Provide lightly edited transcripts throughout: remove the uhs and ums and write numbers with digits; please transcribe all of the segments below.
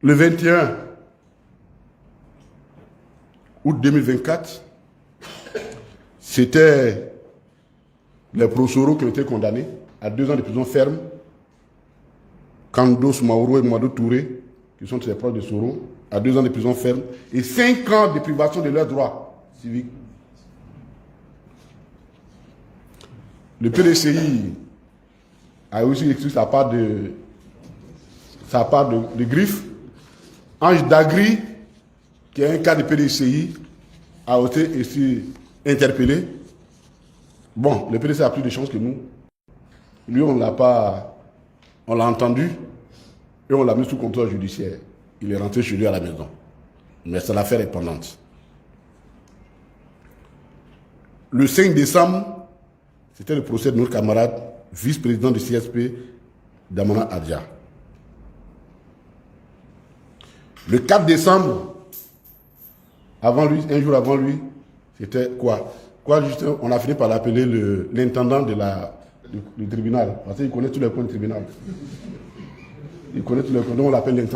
Le 21 août 2024, c'était les Prosoro qui ont été condamnés à 2 ans de prison ferme. Kandos Mauro et Mouadou Touré, qui sont les proches de Soro, à 2 ans de prison ferme et 5 ans de privation de leurs droits civiques. Le PDCI a aussi écrit sa part de griffe. Ange Dagri, qui est un cas de PDCI, a été ici interpellé. Bon, le PDCI a plus de chance que nous. Lui, on l'a entendu et on l'a mis sous contrôle judiciaire. Il est rentré chez lui à la maison. Mais c'est l'affaire est pendante. Le 5 décembre, c'était le procès de notre camarade, vice-président du CSP, Damana Adja. Le 4 décembre, avant lui, un jour avant lui, c'était quoi? On a fini par l'appeler l'intendant du tribunal, parce qu'il connaît tous les points du tribunal. Il connaît tous les points, donc on l'appelle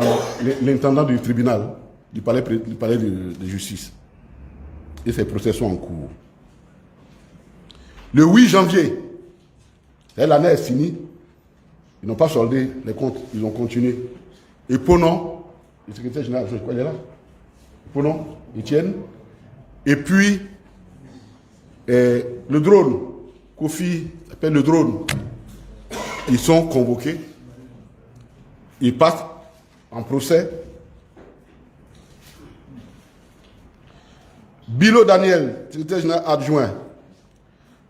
l'intendant du tribunal, du palais de justice. Et ces procès sont en cours. Le 8 janvier, l'année est finie, ils n'ont pas soldé les comptes, ils ont continué. Et Ponon, le secrétaire général, je crois qu'il est là. Ponon, Etienne. Et puis, le drone, Kofi appelle le drone. Ils sont convoqués. Ils passent en procès. Bilo Daniel, secrétaire général adjoint.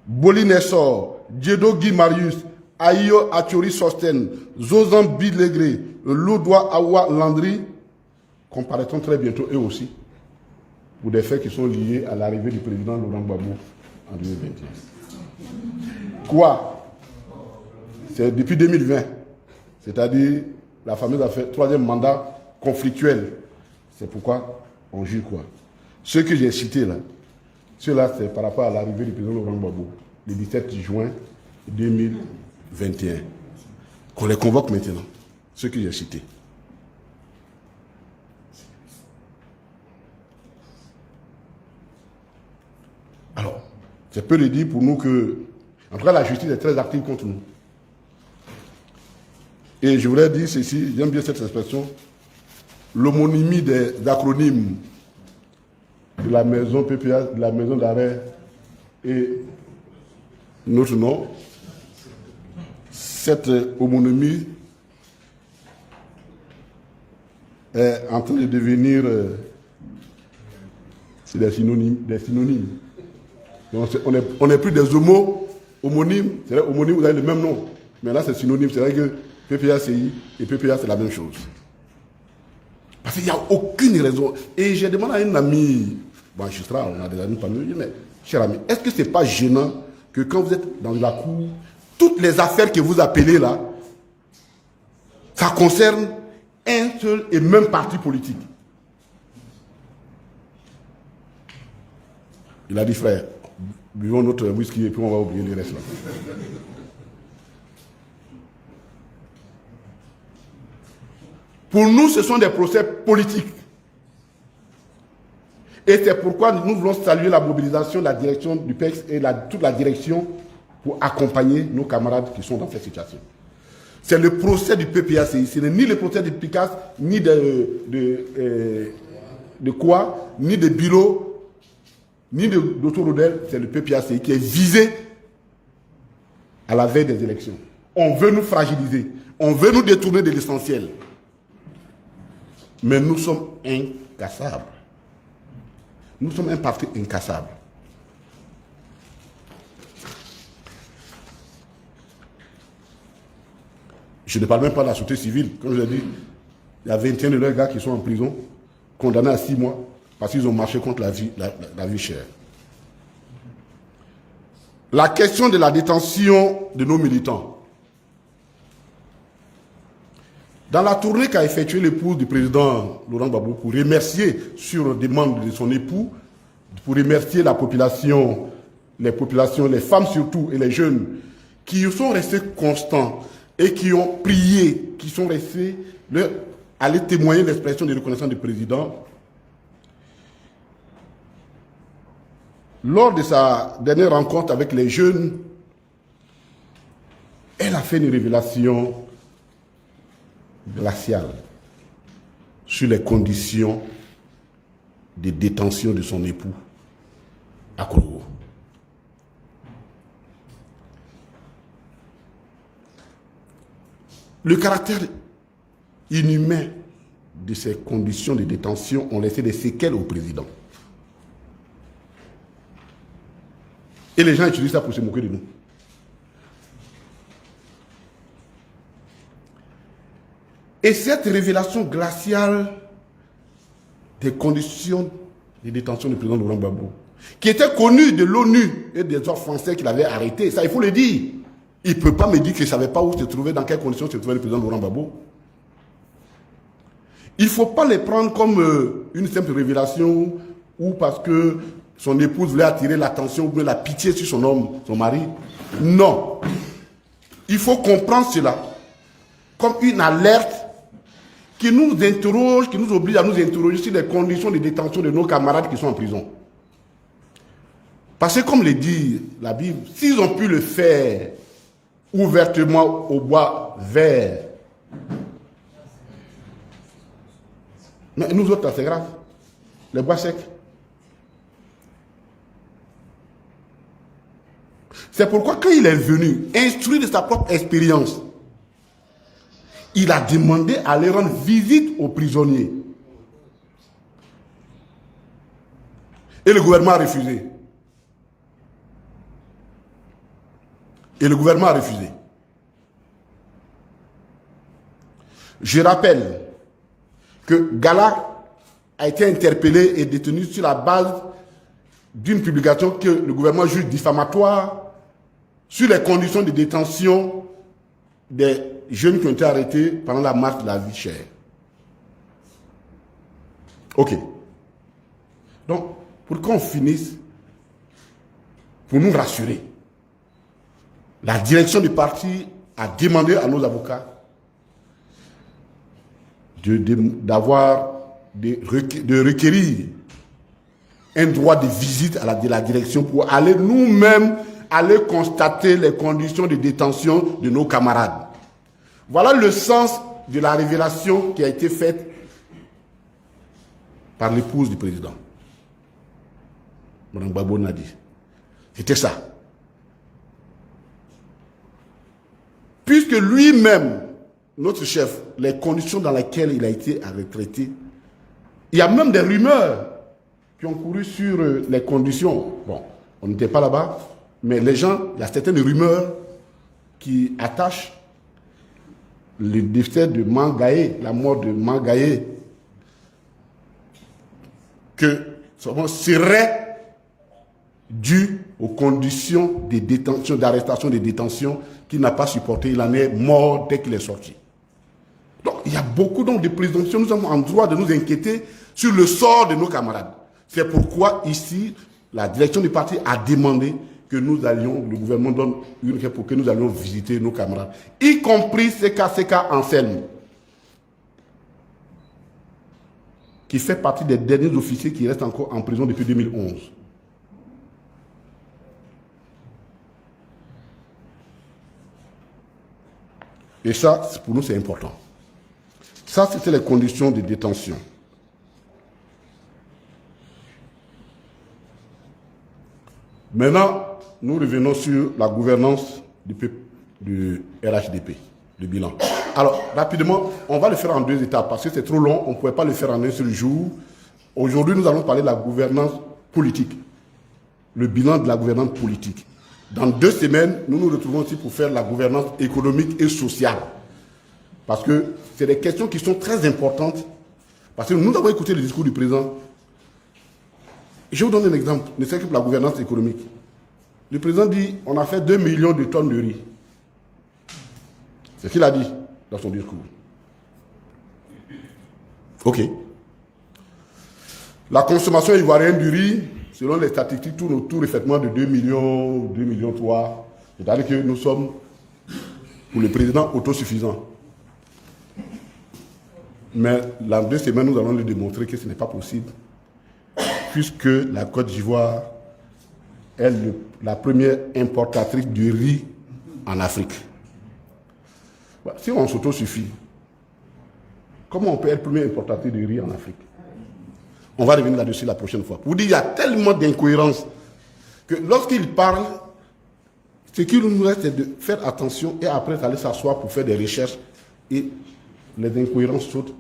Boli Nessor, Diedo Guy Marius, Ayo Atiori Sosten, Zozan Bilegré, Lodoua Awa Landry comparaîtront très bientôt eux aussi pour des faits qui sont liés à l'arrivée du président Laurent Gbagbo en 2021. Quoi? C'est depuis 2020, c'est-à-dire la fameuse affaire, 3e mandat conflictuel. C'est pourquoi on juge quoi? Ceux que j'ai cités là, ceux-là c'est par rapport à l'arrivée du président Laurent Gbagbo, le 17 juin 2021. Qu'on les convoque maintenant, ceux que j'ai cités. Alors, c'est peu de dire pour nous que, en tout cas, la justice est très active contre nous. Et je voulais dire ceci, j'aime bien cette expression, l'homonymie des acronymes de la maison PPA, de la maison d'arrêt et notre nom, cette homonymie est en train de devenir des synonymes. Donc on n'est plus des homonymes, c'est-à-dire homonymes, vous avez le même nom. Mais là, c'est synonyme, c'est-à-dire que PPACI et PPA, c'est la même chose. Parce qu'il n'y a aucune raison. Et j'ai demandé à une amie, bon, je serai, on a des amis parmi nous, mais cher ami, est-ce que ce n'est pas gênant que quand vous êtes dans la cour, toutes les affaires que vous appelez là, ça concerne un seul et même parti politique? Il a dit, frère, buvons notre whisky et puis on va oublier les restes là. Pour nous, ce sont des procès politiques. Et c'est pourquoi nous voulons saluer la mobilisation de la direction du PEX et toute la direction pour accompagner nos camarades qui sont dans cette situation. C'est le procès du PPACI. Ce n'est ni le procès du PICAS, ni de quoi, ni de Bilo, ni d'Autorodel. C'est le PPACI qui est visé à la veille des élections. On veut nous fragiliser. On veut nous détourner de l'essentiel. Mais nous sommes incassables. Nous sommes un parti incassable. Je ne parle même pas de la société civile. Comme je l'ai dit, il y a 21 de leurs gars qui sont en prison, condamnés à 6 mois, parce qu'ils ont marché contre la vie chère. La question de la détention de nos militants. Dans la tournée qu'a effectuée l'épouse du président Laurent Gbagbo pour remercier, sur demande de son époux, pour remercier la population, les femmes surtout et les jeunes, qui sont restés constants et qui ont prié, qui sont restés aller témoigner l'expression de reconnaissance du président. Lors de sa dernière rencontre avec les jeunes, elle a fait une révélation glaciale sur les conditions de détention de son époux à Congo. Le caractère inhumain de ces conditions de détention ont laissé des séquelles au président. Et les gens utilisent ça pour se moquer de nous. Et cette révélation glaciale des conditions de détention du président Laurent Gbagbo, qui était connue de l'ONU et des autres Français qui l'avaient arrêté, ça il faut le dire. Il ne peut pas me dire qu'il ne savait pas où se trouvait, dans quelles conditions se trouvait le président Laurent Gbagbo. Il ne faut pas les prendre comme une simple révélation ou parce que son épouse voulait attirer l'attention ou bien la pitié sur son homme, son mari. Non. Il faut comprendre cela comme une alerte qui nous interroge, qui nous oblige à nous interroger sur les conditions de détention de nos camarades qui sont en prison. Parce que comme le dit la Bible, s'ils ont pu le faire ouvertement au bois vert, mais nous autres, c'est grave. Les bois secs. C'est pourquoi quand il est venu, instruit de sa propre expérience, il a demandé à aller rendre visite aux prisonniers. Et le gouvernement a refusé. Et le gouvernement a refusé. Je rappelle que Gala a été interpellé et détenu sur la base d'une publication que le gouvernement juge diffamatoire sur les conditions de détention des jeunes qui ont été arrêtés pendant la marche de la vie chère. Ok. Donc, pour qu'on finisse, pour nous rassurer, la direction du parti a demandé à nos avocats de requérir un droit de visite à la direction pour aller nous-mêmes aller constater les conditions de détention de nos camarades. Voilà le sens de la révélation qui a été faite par l'épouse du président. Mme Gbagbo l'a dit. C'était ça. Puisque lui-même, notre chef, les conditions dans lesquelles il a été retraité, il y a même des rumeurs qui ont couru sur les conditions. Bon, on n'était pas là-bas, mais les gens, il y a certaines rumeurs qui attachent le décès de Mangaé, la mort de Mangaé, que serait dû aux conditions de détention, d'arrestation, de détention qu'il n'a pas supporté. Il en est mort dès qu'il est sorti. Donc, il y a beaucoup de présomptions. Nous sommes en droit de nous inquiéter sur le sort de nos camarades. C'est pourquoi, ici, la direction du parti a demandé que nous allions, le gouvernement donne une réponse pour que nous allions visiter nos camarades, y compris CK Anselme, qui fait partie des derniers officiers qui restent encore en prison depuis 2011. Et ça, pour nous, c'est important. Ça, c'était les conditions de détention. Maintenant, nous revenons sur la gouvernance du RHDP, du bilan. Alors, rapidement, on va le faire en deux étapes parce que c'est trop long, on ne pouvait pas le faire en un seul jour. Aujourd'hui, nous allons parler de la gouvernance politique, le bilan de la gouvernance politique. Dans 2 semaines, nous nous retrouvons aussi pour faire la gouvernance économique et sociale. Parce que c'est des questions qui sont très importantes. Parce que nous avons écouté le discours du président. Je vais vous donner un exemple, ne serait-ce que pour la gouvernance économique. Le président dit, on a fait 2 millions de tonnes de riz. C'est ce qu'il a dit dans son discours. Ok. La consommation ivoirienne du riz, selon les statistiques, tourne autour effectivement de 2 millions, 2 millions 3. C'est-à-dire que nous sommes, pour le président, autosuffisants. Mais dans 2 semaines, nous allons lui démontrer que ce n'est pas possible, puisque la Côte d'Ivoire est la première importatrice de riz en Afrique. Si on s'autosuffit, comment on peut être premier importateur de riz en Afrique? On va revenir là-dessus la prochaine fois. Pour vous dire, il y a tellement d'incohérences que lorsqu'il parle, ce qu'il nous reste, c'est de faire attention et après aller s'asseoir pour faire des recherches et les incohérences sautent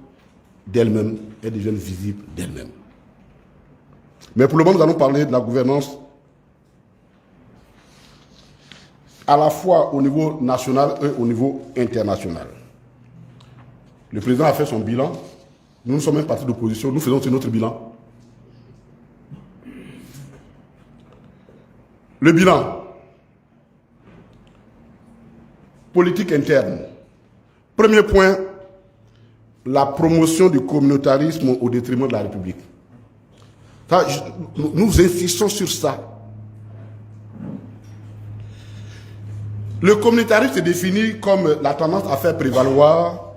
d'elles-mêmes et deviennent visibles d'elles-mêmes. Mais pour le moment, nous allons parler de la gouvernance à la fois au niveau national et au niveau international. Le président a fait son bilan. Nous sommes un parti d'opposition, nous faisons aussi notre bilan. Le bilan. Politique interne. Premier point, la promotion du communautarisme au détriment de la République. Ça, nous insistons sur ça. Le communautarisme se définit comme la tendance à faire prévaloir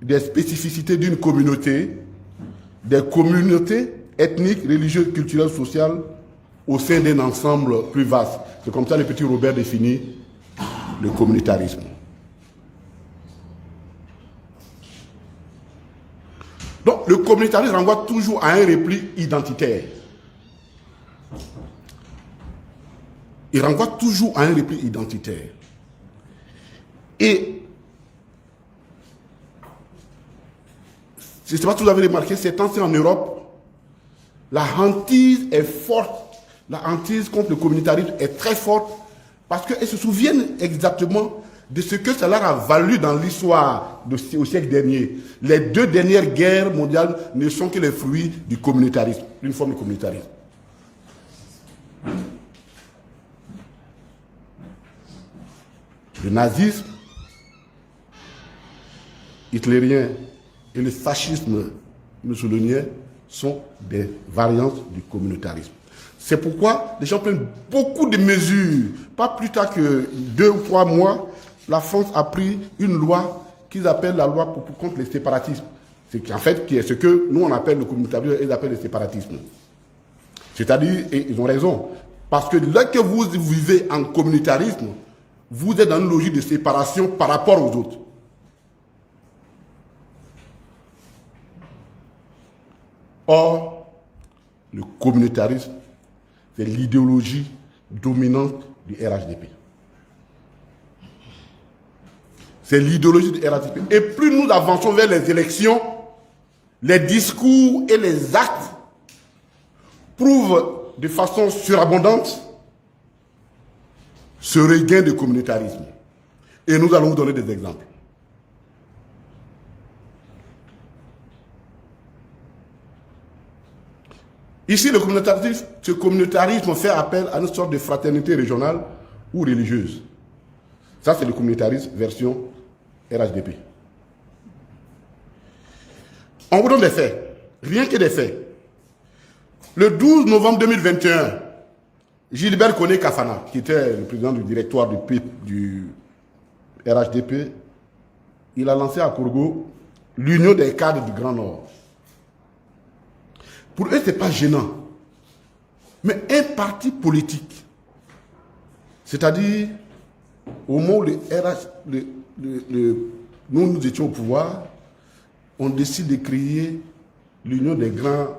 des spécificités d'une communauté, des communautés ethniques, religieuses, culturelles, sociales au sein d'un ensemble plus vaste. C'est comme ça que le petit Robert définit le communautarisme. Donc, le communautarisme renvoie toujours à un repli identitaire. Il renvoie toujours à un repli identitaire. Et, je ne sais pas si vous avez remarqué, ces temps-ci en Europe, la hantise est forte. La hantise contre le communautarisme est très forte parce qu'elles se souviennent exactement de ce que cela a valu dans l'histoire au siècle dernier. Les 2 dernières guerres mondiales ne sont que les fruits du communautarisme, d'une forme de communautarisme. Le nazisme hitlérien et le fascisme mussolinien sont des variantes du communautarisme. C'est pourquoi les gens prennent beaucoup de mesures. Pas plus tard que 2 ou 3 mois, la France a pris une loi qu'ils appellent la loi contre les séparatismes. C'est en fait ce que nous on appelle le communautarisme et ils appellent le séparatisme. C'est-à-dire, et ils ont raison, parce que là que vous vivez en communautarisme, vous êtes dans une logique de séparation par rapport aux autres. Or, le communautarisme, c'est l'idéologie dominante du RHDP. C'est l'idéologie du RHDP. Et plus nous avançons vers les élections, les discours et les actes prouvent de façon surabondante ce regain de communautarisme. Et nous allons vous donner des exemples. Ici, ce communautarisme fait appel à une sorte de fraternité régionale ou religieuse. Ça, c'est le communautarisme version RHDP. On vous donne des faits, rien que des faits. Le 12 novembre 2021, Gilbert Koné Kafana, qui était le président du directoire du PIP du RHDP, il a lancé à Kourgo l'Union des cadres du Grand Nord. Pour eux, ce n'est pas gênant. Mais un parti politique, c'est-à-dire au moment où nous étions au pouvoir, on décide de créer l'Union des grands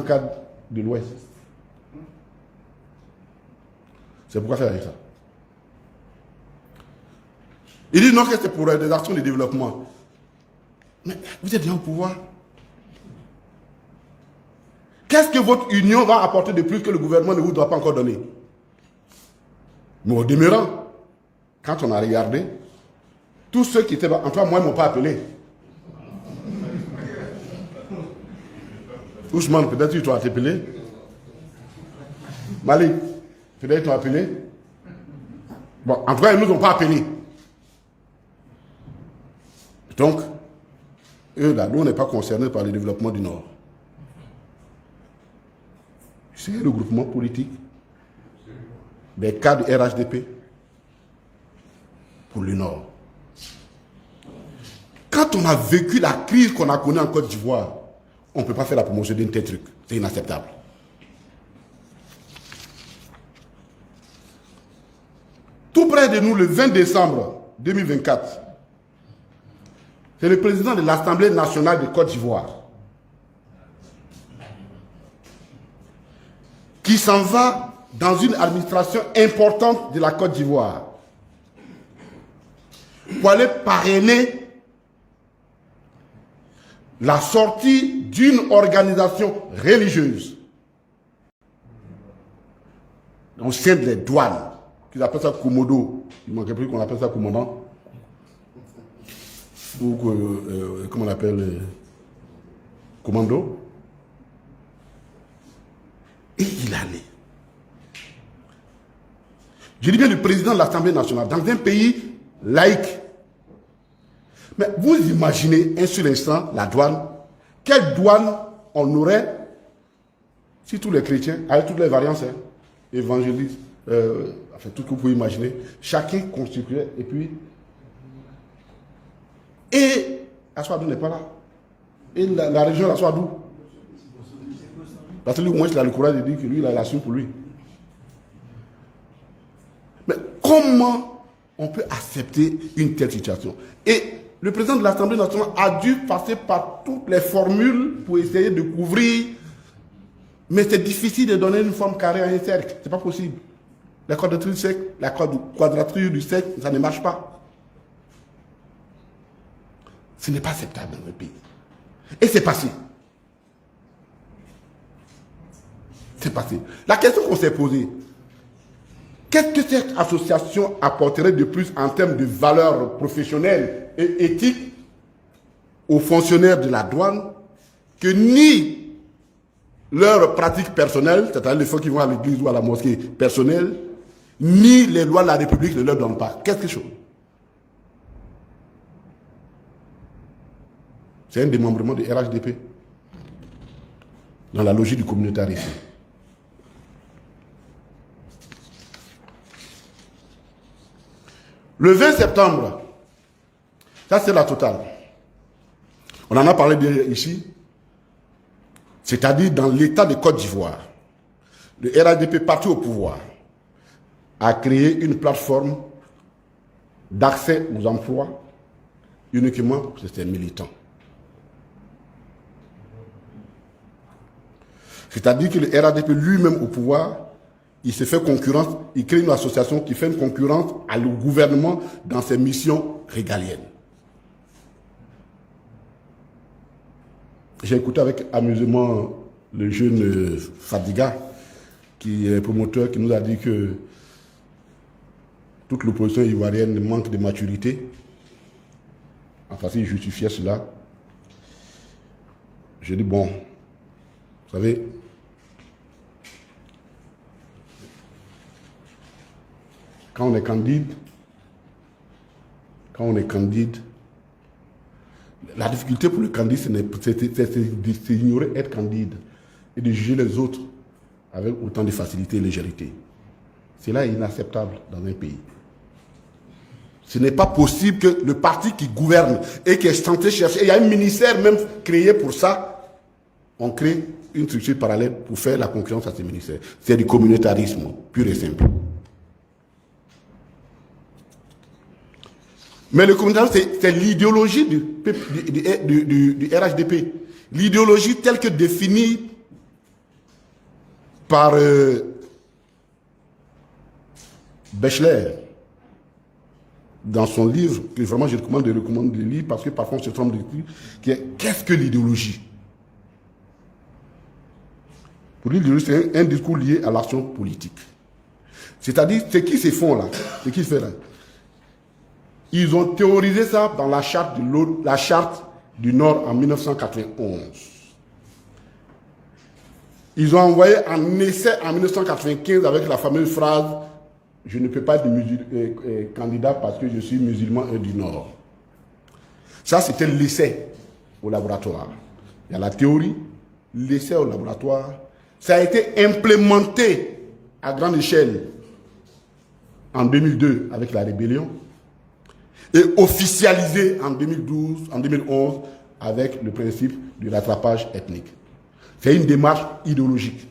cadres de l'Ouest. C'est pourquoi faire avec ça. Il dit non que c'est pour des actions de développement. Mais vous êtes déjà au pouvoir. Qu'est-ce que votre union va apporter de plus que le gouvernement ne vous doit pas encore donner? Mais au demeurant, quand on a regardé, tous ceux qui étaient en toi, moi, ils ne m'ont pas appelé. Ousmane, peut-être qu'ils t'ont appelé. Malik, peut-être qu'ils t'ont appelé. Bon, en tout cas, ils ne nous ont pas appelés. Donc, eux, là, nous, on n'est pas concernés par le développement du Nord. C'est le groupement politique des cadres RHDP pour le Nord. Quand on a vécu la crise qu'on a connue en Côte d'Ivoire, on ne peut pas faire la promotion d'un tel truc. C'est inacceptable. Tout près de nous, le 20 décembre 2024, c'est le président de l'Assemblée nationale de Côte d'Ivoire qui s'en va dans une administration importante de la Côte d'Ivoire pour aller parrainer la sortie d'une organisation religieuse au sein des douanes, qu'ils appellent ça Komodo. Il manquait plus qu'on appelle ça commandant. Ou comment on appelle commando. Et il allait. Je dis bien le président de l'Assemblée nationale, dans un pays laïque. Mais vous imaginez un seul instant la douane. Quelle douane on aurait si tous les chrétiens, avec toutes les variantes, évangélistes, enfin tout ce que vous pouvez imaginer, chacun constituait et puis. Et Aswadou n'est pas là. Et la région d'Aswadou. Parce que lui, au moins, il a le courage de dire que lui, il a l'assume pour lui. Mais comment on peut accepter une telle situation? Et le président de l'Assemblée nationale a dû passer par toutes les formules pour essayer de couvrir. Mais c'est difficile de donner une forme carrée à un cercle. Ce n'est pas possible. La quadrature du cercle, la quadrature du cercle, ça ne marche pas. Ce n'est pas acceptable dans le pays. Et c'est passé. C'est passé. La question qu'on s'est posée, qu'est-ce que cette association apporterait de plus en termes de valeurs professionnelles et éthiques aux fonctionnaires de la douane que ni leurs pratiques personnelles, c'est-à-dire les fois qui vont à l'église ou à la mosquée personnelle, ni les lois de la République ne leur donnent pas quelque chose. C'est un démembrement de RHDP dans la logique du communautarisme. Le 20 septembre, ça c'est la totale. On en a parlé ici, c'est-à-dire dans l'État de Côte d'Ivoire. Le RHDP, parti au pouvoir, a créé une plateforme d'accès aux emplois uniquement pour ses militants. C'est-à-dire que le RHDP lui-même au pouvoir, il se fait concurrence, il crée une association qui fait une concurrence au gouvernement dans ses missions régaliennes. J'ai écouté avec amusement le jeune Fadiga, qui est promoteur, qui nous a dit que toute l'opposition ivoirienne manque de maturité. Enfin, il justifiait cela. Je dis, bon, vous savez, quand on est candide, la difficulté pour le candidat, c'est d'ignorer être candide et de juger les autres avec autant de facilité et légèreté. Cela est inacceptable dans un pays. Ce n'est pas possible que le parti qui gouverne et qui est censé chercher, il y a un ministère même créé pour ça, on crée une structure parallèle pour faire la concurrence à ces ministères. C'est du communautarisme, pur et simple. Mais le communautarisme, c'est l'idéologie du RHDP. L'idéologie telle que définie par Bechler dans son livre, que vraiment je recommande de lire parce que parfois on se trompe de livre, qui est qu'est-ce que l'idéologie? Pour lui, l'idéologie, c'est un discours lié à l'action politique. C'est-à-dire, ce qui se font là, ce qui se fait là, ils ont théorisé ça dans la charte du Nord en 1991. Ils ont envoyé un essai en 1995 avec la fameuse phrase « Je ne peux pas être candidat parce que je suis musulman et du Nord ». Ça, c'était l'essai au laboratoire. Il y a la théorie, l'essai au laboratoire. Ça a été implémenté à grande échelle en 2002 avec la rébellion. et officialisé en 2012, en 2011, avec le principe du rattrapage ethnique. C'est une démarche idéologique.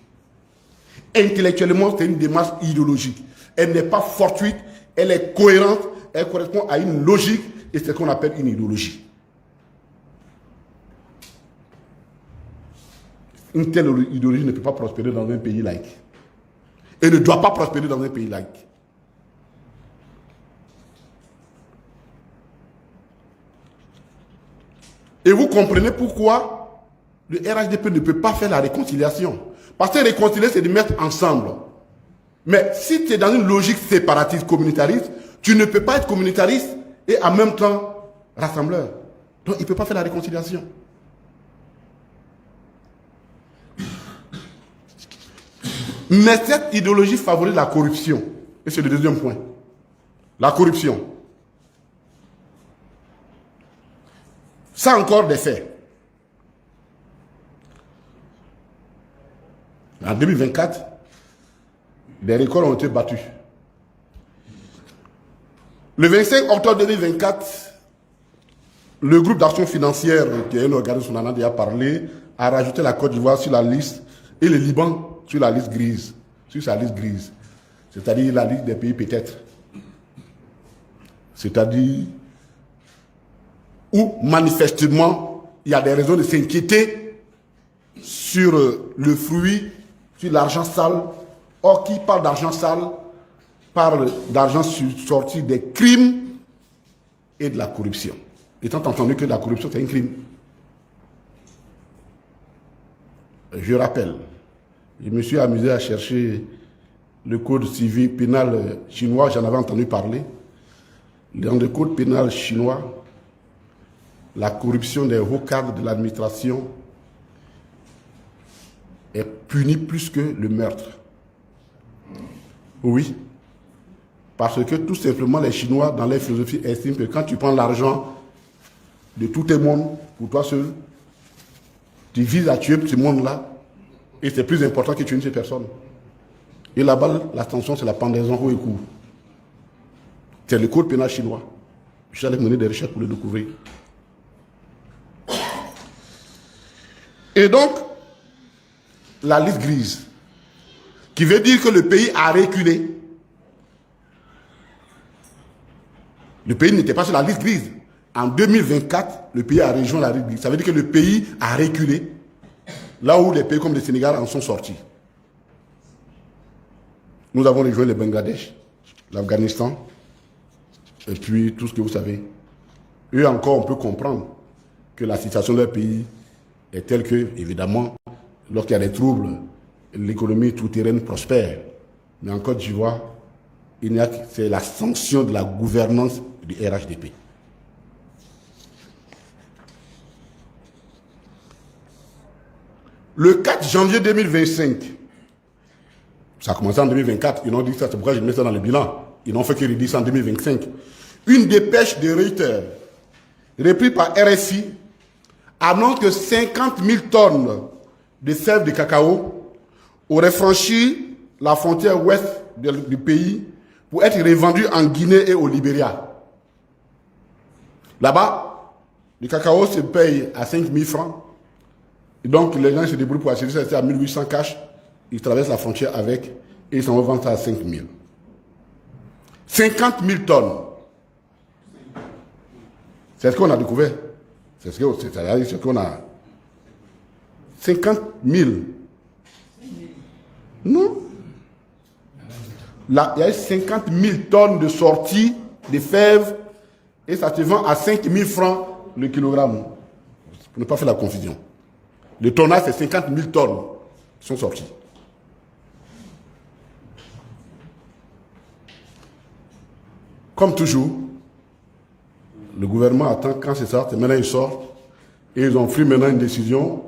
Intellectuellement, c'est une démarche idéologique. Elle n'est pas fortuite, elle est cohérente, elle correspond à une logique et c'est ce qu'on appelle une idéologie. Une telle idéologie ne peut pas prospérer dans un pays laïque. Et ne doit pas prospérer dans un pays laïque. Et vous comprenez pourquoi le RHDP ne peut pas faire la réconciliation. Parce que réconcilier, c'est de mettre ensemble. Mais si tu es dans une logique séparatiste, communitariste, tu ne peux pas être communitariste et en même temps rassembleur. Donc il ne peut pas faire la réconciliation. Mais cette idéologie favorise la corruption. Et c'est le deuxième point. La corruption. Ça encore des faits. En 2024, des records ont été battus. Le 25 octobre 2024, le groupe d'action financière, qui est un organisme dont on a déjà parlé, a rajouté la Côte d'Ivoire sur la liste et le Liban sur la liste grise, sur sa liste grise, c'est-à-dire la liste des pays peut-être. C'est-à-dire où manifestement il y a des raisons de s'inquiéter sur le fruit, sur l'argent sale. Or, qui parle d'argent sale parle d'argent sorti des crimes et de la corruption. Étant entendu que la corruption c'est un crime. Je rappelle, je me suis amusé à chercher le code civil pénal chinois, j'en avais entendu parler. Dans le code pénal chinois, la corruption des hauts cadres de l'administration est punie plus que le meurtre. Oui. Parce que tout simplement les Chinois, dans leur philosophie, estiment que quand tu prends l'argent de tout le monde, pour toi seul, tu vises à tuer ce monde-là, et c'est plus important que tuer une seule personne. Et là-bas, la sanction, c'est la pendaison haut et court. C'est le code pénal chinois. Je suis allé mener des recherches pour le découvrir. Et donc, la liste grise, qui veut dire que le pays a reculé. Le pays n'était pas sur la liste grise. En 2024, le pays a rejoint la liste grise. Ça veut dire que le pays a reculé, là où les pays comme le Sénégal en sont sortis. Nous avons rejoint le Bangladesh, l'Afghanistan, et puis tout ce que vous savez. Eux encore, on peut comprendre que la situation de leur pays est telle que, évidemment, lorsqu'il y a des troubles, l'économie tout-terraine prospère. Mais en Côte d'Ivoire, c'est la sanction de la gouvernance du RHDP. Le 4 janvier 2025, ça a commencé en 2024, ils ont dit ça, c'est pourquoi je mets ça dans le bilan. Ils n'ont fait que redire ça en 2025. Une dépêche de Reuters, reprise par RFI, annonce que 50 000 tonnes de sève de cacao auraient franchi la frontière ouest du pays pour être revendues en Guinée et au Libéria. Là-bas, le cacao se paye à 5 000 francs. Et donc, les gens se débrouillent pour acheter ça à 1800 cash. Ils traversent la frontière avec et ils s'en revendent ça à 5 000. 50 000 tonnes. C'est ce qu'on a découvert. C'est ce qu'on a. 50 000. Non. Là, il y a 50 000 tonnes de sorties de fèves et ça se vend à 5 000 francs le kilogramme. Pour ne pas faire la confusion. Le tonnage, c'est 50 000 tonnes qui sont sorties. Comme toujours, le gouvernement attend quand c'est ça, maintenant ils sortent et ils ont pris maintenant une décision,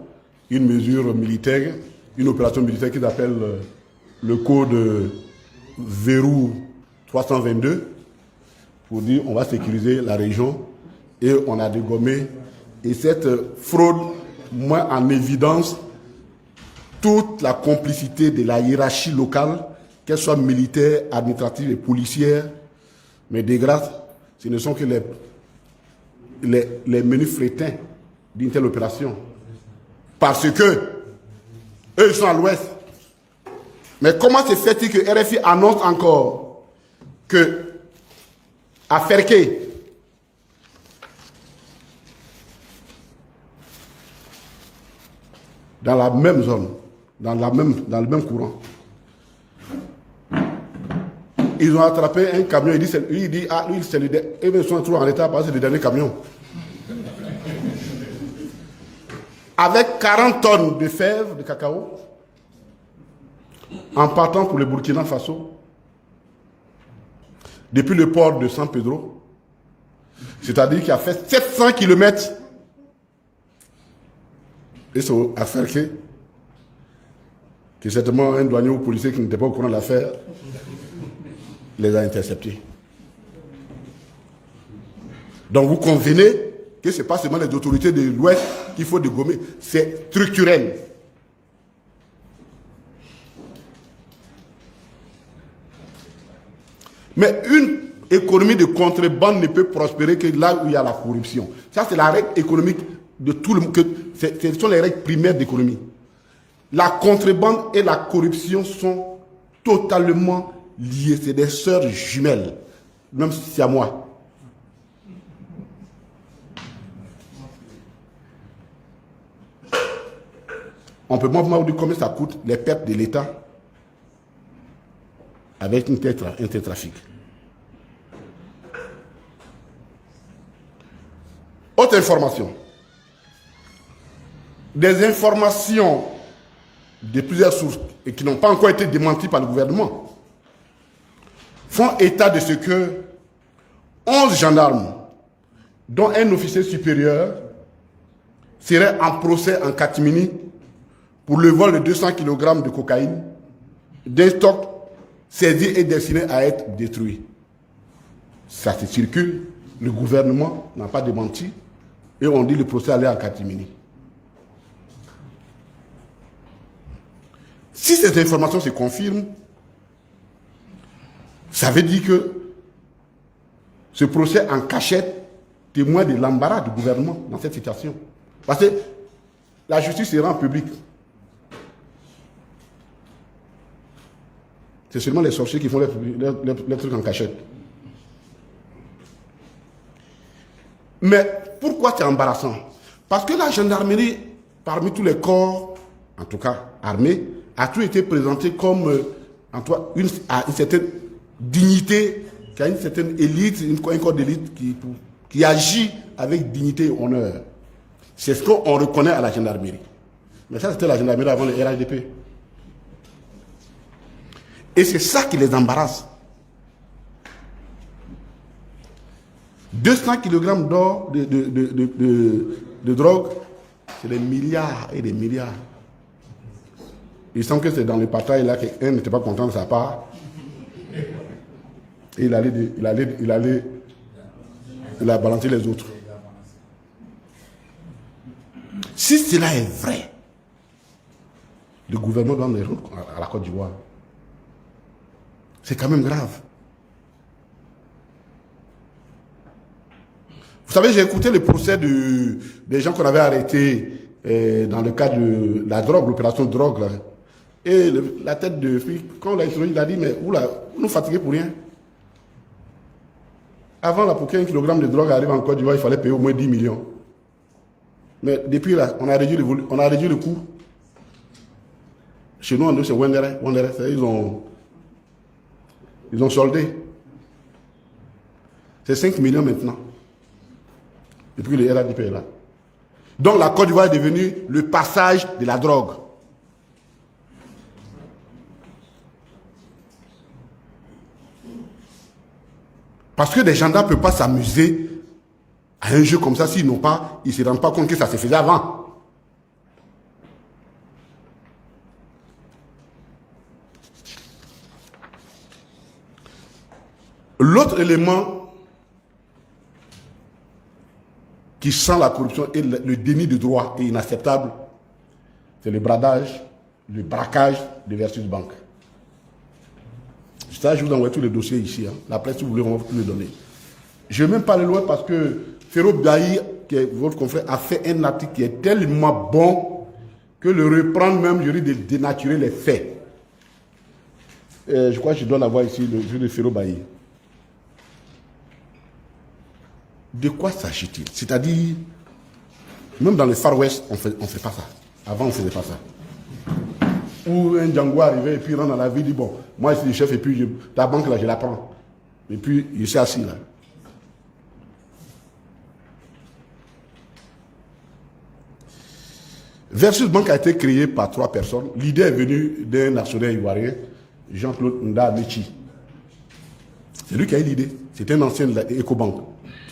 une mesure militaire, une opération militaire qu'ils appellent le code Verrou 322 pour dire on va sécuriser la région et on a dégommé. Et cette fraude met en évidence toute la complicité de la hiérarchie locale, qu'elle soit militaire, administrative et policière. Mais de grâce, ce ne sont que les menus frétins d'une telle opération. Parce que eux, ils sont à l'ouest. Mais comment se fait-il que RFI annonce encore que à Ferké, dans la même zone, dans le même courant, ils ont attrapé un camion, il dit ah, lui, c'est ils sont toujours en état parce que c'est le dernier camion. Avec 40 tonnes de fèves de cacao, en partant pour le Burkina Faso, depuis le port de San Pedro, c'est-à-dire qu'il a fait 700 km, et c'est à Ferké, que certainement un douanier ou policier qui n'était pas au courant de l'affaire les a interceptés. Donc vous convenez que ce n'est pas seulement les autorités de l'Ouest qu'il faut dégommer, c'est structurel. Mais une économie de contrebande ne peut prospérer que là où il y a la corruption. Ça, c'est la règle économique de tout le monde. Ce sont les règles primaires d'économie. La contrebande et la corruption sont totalement liées. C'est des sœurs jumelles, même si c'est à moi. On peut moi dire combien ça coûte les pertes de l'État avec un tel trafic. Autre information. Des informations de plusieurs sources et qui n'ont pas encore été démenties par le gouvernement font état de ce que 11 gendarmes, dont un officier supérieur, seraient en procès en catimini pour le vol de 200 kg de cocaïne d'un stock saisi et destiné à être détruit. Ça se circule, le gouvernement n'a pas démenti et on dit le procès allait en catimini. Si ces informations se confirment, ça veut dire que ce procès en cachette témoigne de l'embarras du gouvernement dans cette situation. Parce que la justice se rend publique. C'est seulement les sorciers qui font les trucs en cachette. Mais pourquoi c'est embarrassant? Parce que la gendarmerie, parmi tous les corps, en tout cas armés, a toujours été présentée comme à une certaine dignité, qui a une certaine élite, un corps d'élite qui agit avec dignité et honneur. C'est ce qu'on reconnaît à la gendarmerie. Mais ça, c'était la gendarmerie avant le RHDP. Et c'est ça qui les embarrasse. 200 kg d'or de drogue, c'est des milliards et des milliards. Il semble que c'est dans le partage là qu'un n'était pas content de sa part. Et il a balancé les autres. Si cela est vrai, le gouvernement doit les rendre à la Côte d'Ivoire. C'est quand même grave. Vous savez, j'ai écouté le procès des gens qu'on avait arrêtés dans le cadre de la drogue, l'opération drogue. Là. Et la tête de flic, quand on l'a introduit, il a dit, mais vous nous fatiguez pour rien. Avant, là, pour qu'un kilogramme de drogue arrive en Côte d'Ivoire, il fallait payer au moins 10 millions. Mais depuis là, on a réduit le coût. Chez nous, c'est Wendere. Ils ont soldé. C'est 5 millions maintenant. Depuis le RHDP est là. Donc la Côte d'Ivoire est devenue le passage de la drogue. Parce que les gendarmes ne peuvent pas s'amuser à un jeu comme ça s'ils ne se rendent pas compte que ça se faisait avant. L'autre élément qui sent la corruption et le déni de droit est inacceptable, c'est le bradage, le braquage de Versus Bank. Ça, je vous envoie tous les dossiers ici. Hein. La presse, si vous voulez, on va vous les donner. Je ne vais même pas aller loin parce que Ferro Bailly, qui est votre confrère, a fait un article qui est tellement bon que le reprendre même, je risque de dénaturer les faits. Je crois que je dois l'avoir ici, le jeu de Ferro Bailly. De quoi s'agit-il? C'est-à-dire, même dans le Far West, on fait pas ça. Avant, on ne faisait pas ça. Où un Django arrivait et puis rentre dans la ville, dit bon, moi je suis le chef et puis ta banque là, je la prends. Et puis, je suis assis là. Versus Bank a été créé par 3 personnes. L'idée est venue d'un actionnaire ivoirien, Jean-Claude Nda Mechi. C'est lui qui a eu l'idée. C'est un ancien de l'Ecobank.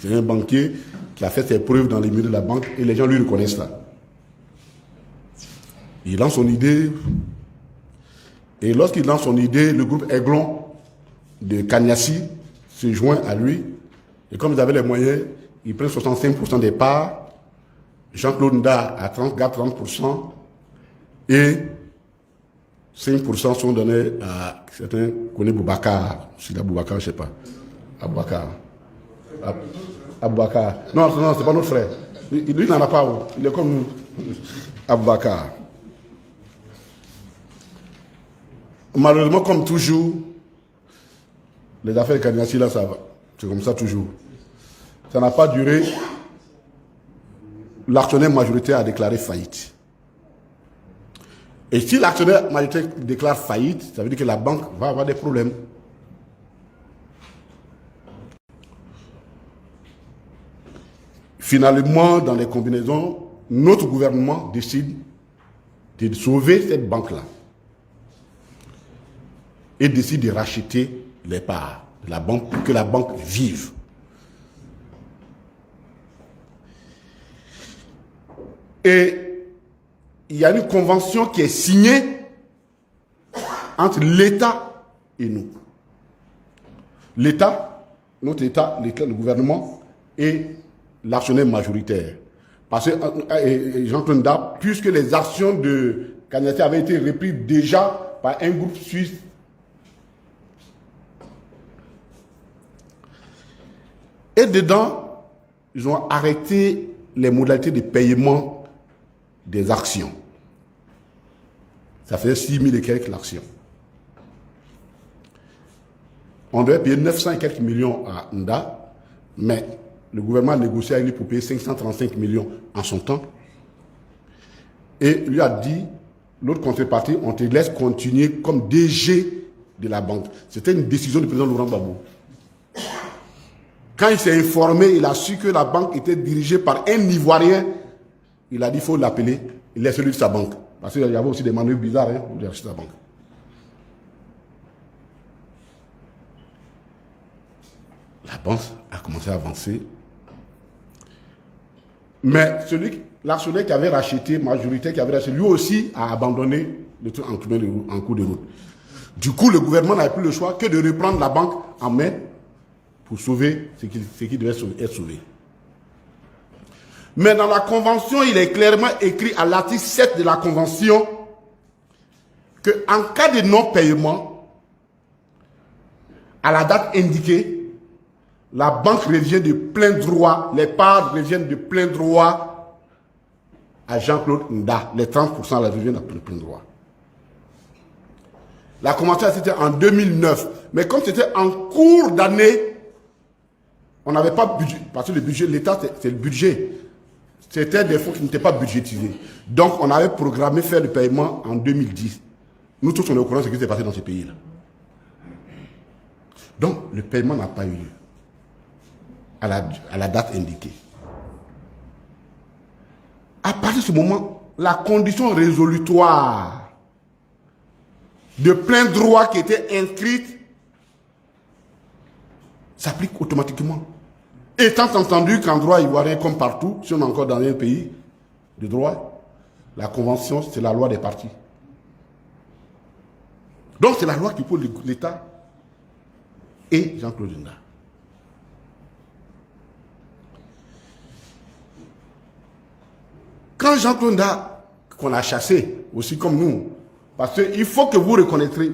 C'est un banquier qui a fait ses preuves dans les milieux de la banque et les gens lui reconnaissent ça. Il lance son idée. Et lorsqu'il lance son idée, le groupe Aiglon de Kanyasi se joint à lui. Et comme ils avaient les moyens, ils prennent 65% des parts. Jean-Claude Nda à 30% et 5% sont donnés à certains connaissent Boubacar. C'est Boubacar, je ne sais pas. Aboubacar. Aboubacar. Non, c'est pas notre frère. Lui n'en a pas. Il est comme nous. Aboubacar. Malheureusement, comme toujours, les affaires de Kanyasi, là, ça va. C'est comme ça toujours. Ça n'a pas duré. L'actionnaire majoritaire a déclaré faillite. Et si l'actionnaire majoritaire déclare faillite, ça veut dire que la banque va avoir des problèmes. Finalement, dans les combinaisons, notre gouvernement décide de sauver cette banque-là et décide de racheter les parts de la banque pour que la banque vive. Et il y a une convention qui est signée entre l'État et nous. L'État, notre État, le gouvernement et l'actionnaire majoritaire. Parce que Jean-Claude Nda, puisque les actions de Kanyasi avaient été reprises déjà par un groupe suisse. Et dedans, ils ont arrêté les modalités de paiement des actions. Ça fait 6 000 et quelques l'actions. On devait payer 900 et quelques millions à Nda, mais le gouvernement a négocié avec lui pour payer 535 millions en son temps. Et lui a dit, l'autre contrepartie, on te laisse continuer comme DG de la banque. C'était une décision du président Laurent Gbagbo. Quand il s'est informé, il a su que la banque était dirigée par un Ivoirien. Il a dit qu'il faut l'appeler, il laisse lui de sa banque. Parce qu'il y avait aussi des manœuvres bizarres pour racheter sa banque. La banque a commencé à avancer. Mais l'actionnaire qui avait racheté, majoritaire qui avait racheté, lui aussi a abandonné le truc en cours de route. Du coup, le gouvernement n'avait plus le choix que de reprendre la banque en main pour sauver ce qui devait être sauvé. Mais dans la convention, il est clairement écrit à l'article 7 de la convention qu'en cas de non-paiement, à la date indiquée, la banque revient de plein droit, les parts reviennent de plein droit à Jean-Claude Nda. Les 30% là reviennent de plein droit. La convention c'était en 2009. Mais comme c'était en cours d'année, on n'avait pas de budget. Parce que le budget, l'État, c'est le budget. C'était des fonds qui n'étaient pas budgétisés. Donc, on avait programmé faire le paiement en 2010. Nous tous, on est au courant de ce qui s'est passé dans ces pays-là. Donc, le paiement n'a pas eu lieu à la date indiquée. À partir de ce moment, la condition résolutoire de plein droit qui était inscrite s'applique automatiquement. Étant entendu qu'en droit ivoirien, comme partout, si on est encore dans un pays de droit, la convention, c'est la loi des parties. Donc c'est la loi qui pose l'État et Jean-Claude Nda. Quand Jean-Claude Nda, qu'on a chassé, aussi comme nous, parce qu'il faut que vous reconnaîtrez,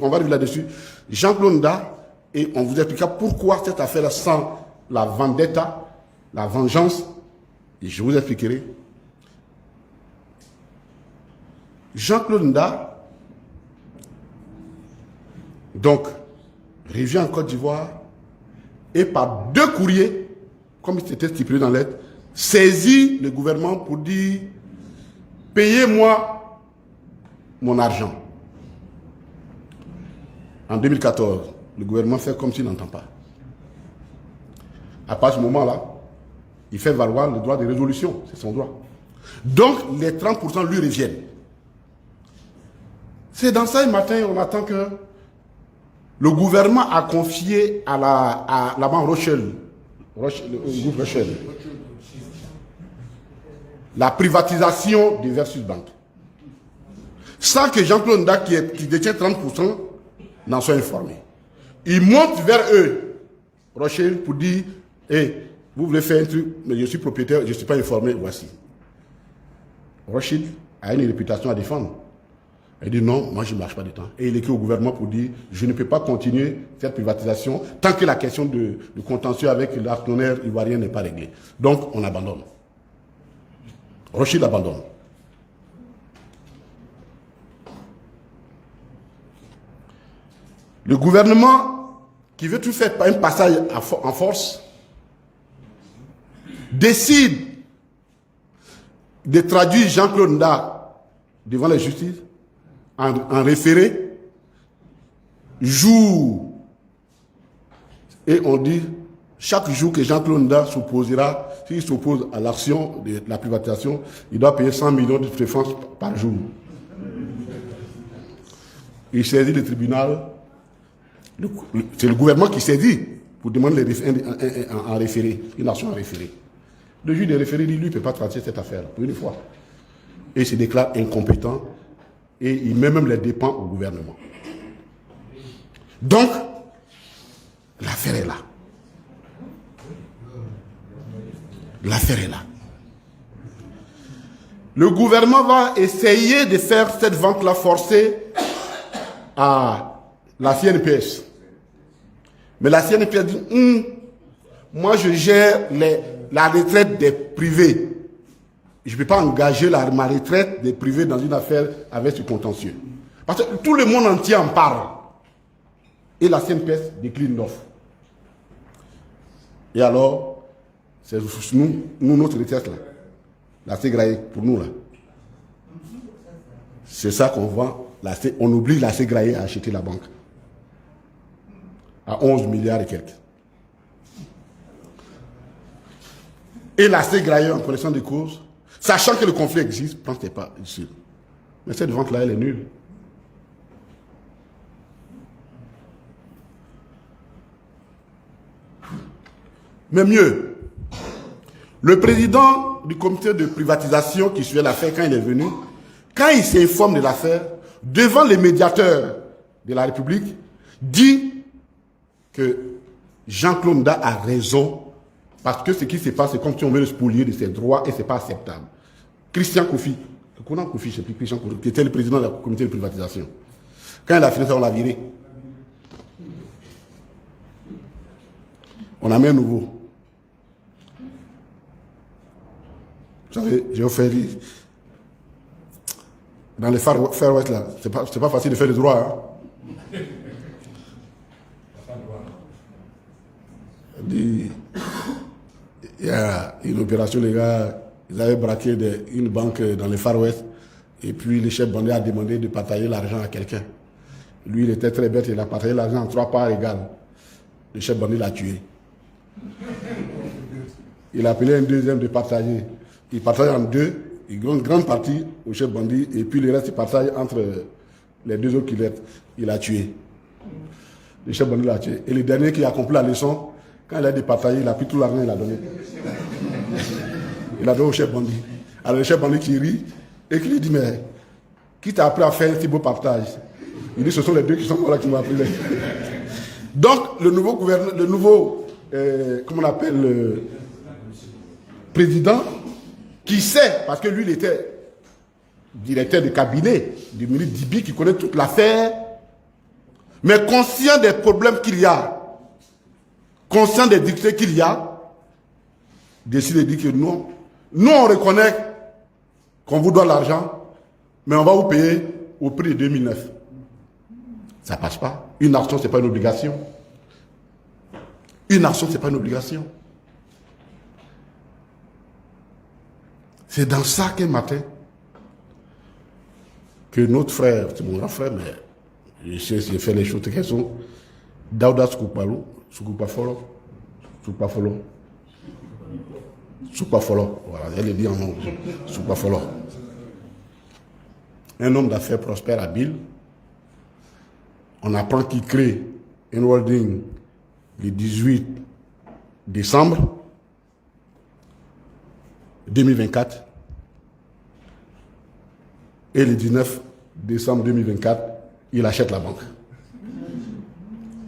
on va revenir là-dessus, Jean-Claude Nda, et on vous expliquera pourquoi cette affaire-là, sans la vendetta, la vengeance, et je vous expliquerai. Jean-Claude Nda, donc, revient en Côte d'Ivoire et par 2 courriers, comme c'était stipulé dans la lettre, saisit le gouvernement pour dire « Payez-moi mon argent ». En 2014, le gouvernement fait comme s'il n'entend pas. À partir de ce moment-là, il fait valoir le droit de résolution, c'est son droit. Donc, les 30% lui reviennent. C'est dans ça, le matin, on attend que le gouvernement a confié à la banque Rothschild, le groupe Rothschild, la privatisation de Versus Bank. Sans que Jean-Claude Nda, qui détient 30%, n'en soit informé. Il monte vers eux, Rothschild, pour dire « Hey, vous voulez faire un truc, mais je suis propriétaire, je ne suis pas informé, voici. » Rothschild a une réputation à défendre. Il dit non, moi je ne marche pas du temps. Et il écrit au gouvernement pour dire je ne peux pas continuer cette privatisation tant que la question de contentieux avec l'actionnaire ivoirien n'est pas réglée. Donc on abandonne. Rothschild abandonne. Le gouvernement qui veut tout faire par un passage en force décide de traduire Jean-Claude Nda devant la justice en référé, jour, et on dit, chaque jour que Jean-Claude Nda s'opposera, s'il s'oppose à l'action de la privatisation, il doit payer 100 millions de francs par jour. Il saisit le tribunal, c'est le gouvernement qui saisit pour demander en référé, une action en référé. Le juge de référé dit, lui, ne peut pas traiter cette affaire, pour une fois. Et il se déclare incompétent. Et il met même les dépenses au gouvernement. Donc, l'affaire est là. L'affaire est là. Le gouvernement va essayer de faire cette vente-là forcée à la CNPS. Mais la CNPS dit, moi je gère la retraite des privés. Je ne peux pas engager ma retraite des privés dans une affaire avec ce contentieux. Parce que tout le monde entier en parle. Et la CNPS décline l'offre. Et alors, c'est nous, notre retraite là. La CGRAE, pour nous là. C'est ça qu'on vend. On oblige la CGRAE à acheter la banque. À 11 milliards et quelques. Et la CGRAE, en connaissance de cause, sachant que le conflit existe, pense pas ici. Mais cette vente-là, elle est nulle. Mais mieux, le président du comité de privatisation qui suivait l'affaire quand il est venu, quand il s'informe de l'affaire, devant les médiateurs de la République, dit que Jean-Claude Nda a raison. Parce que ce qui se passe, c'est comme si on veut le spolier de ses droits et ce n'est pas acceptable. Christian Kofi, je sais plus, Christian Kofi, qui était le président du comité de privatisation. Quand il a fini ça, on l'a viré. On a mis un nouveau. Vous savez, j'ai offert dans les Far West là, c'est pas facile de faire le droit. Hein. Il y a une opération, les gars, ils avaient braqué une banque dans les Far West et puis le chef bandit a demandé de partager l'argent à quelqu'un. Lui, il était très bête, il a partagé l'argent en 3 parts égales. Le chef bandit l'a tué. Il a appelé un deuxième de partager. Il partage en 2, il donne une grande partie au chef bandit et puis le reste, il partage entre les 2 autres qu'il est. Il a tué. Le chef bandit l'a tué. Et le dernier qui a accompli la leçon, quand il a départagé, il a pris tout l'argent et il a donné. Il a donné au chef bandit. Alors le chef bandit qui rit et qui lui dit, mais qui t'a appris à faire un si beau partage? Il dit, ce sont les 2 qui sont là qui m'ont appris. Donc, le nouveau gouverneur, le nouveau, comment on appelle, le président, qui sait, parce que lui, il était directeur de cabinet du ministre Dibi, qui connaît toute l'affaire, mais conscient des problèmes qu'il y a, conscient des difficultés qu'il y a, décide de dire que non. Nous, on reconnaît qu'on vous doit l'argent, mais on va vous payer au prix de 2009. Ça ne passe pas. Une action, ce n'est pas une obligation. Une action, ce n'est pas une obligation. C'est dans ça qu'un matin, que notre frère, c'est mon grand frère, mais je fais les choses qu'elles sont, Daouda Soukpafolo, voilà, elle est dit en nom, Soukpafolo. Un homme d'affaires prospère, habile. On apprend qu'il crée un holding le 18 décembre 2024 et le 19 décembre 2024, il achète la banque.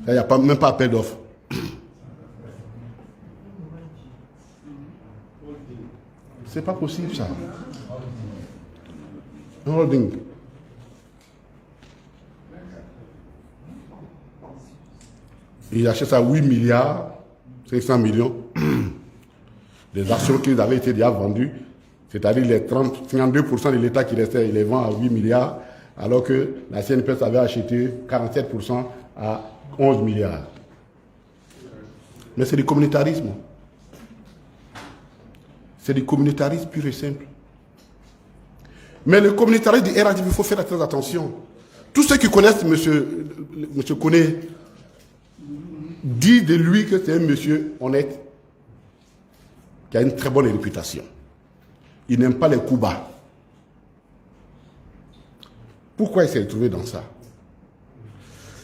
Il n'y a même pas appel d'offre. C'est pas possible ça. Un holding. Il achète ça à 8 milliards, 500 millions. Les actions qui avaient été déjà vendues, c'est-à-dire les 52% de l'État qui restait, il les vend à 8 milliards, alors que la CNPS avait acheté 47% à 11 milliards. Mais c'est du communautarisme. C'est du communautarisme pur et simple. Mais le communautarisme du RHDP, il faut faire très attention. Tous ceux qui connaissent monsieur Koné disent de lui que c'est un monsieur honnête, qui a une très bonne réputation. Il n'aime pas les coups bas. Pourquoi il s'est retrouvé dans ça?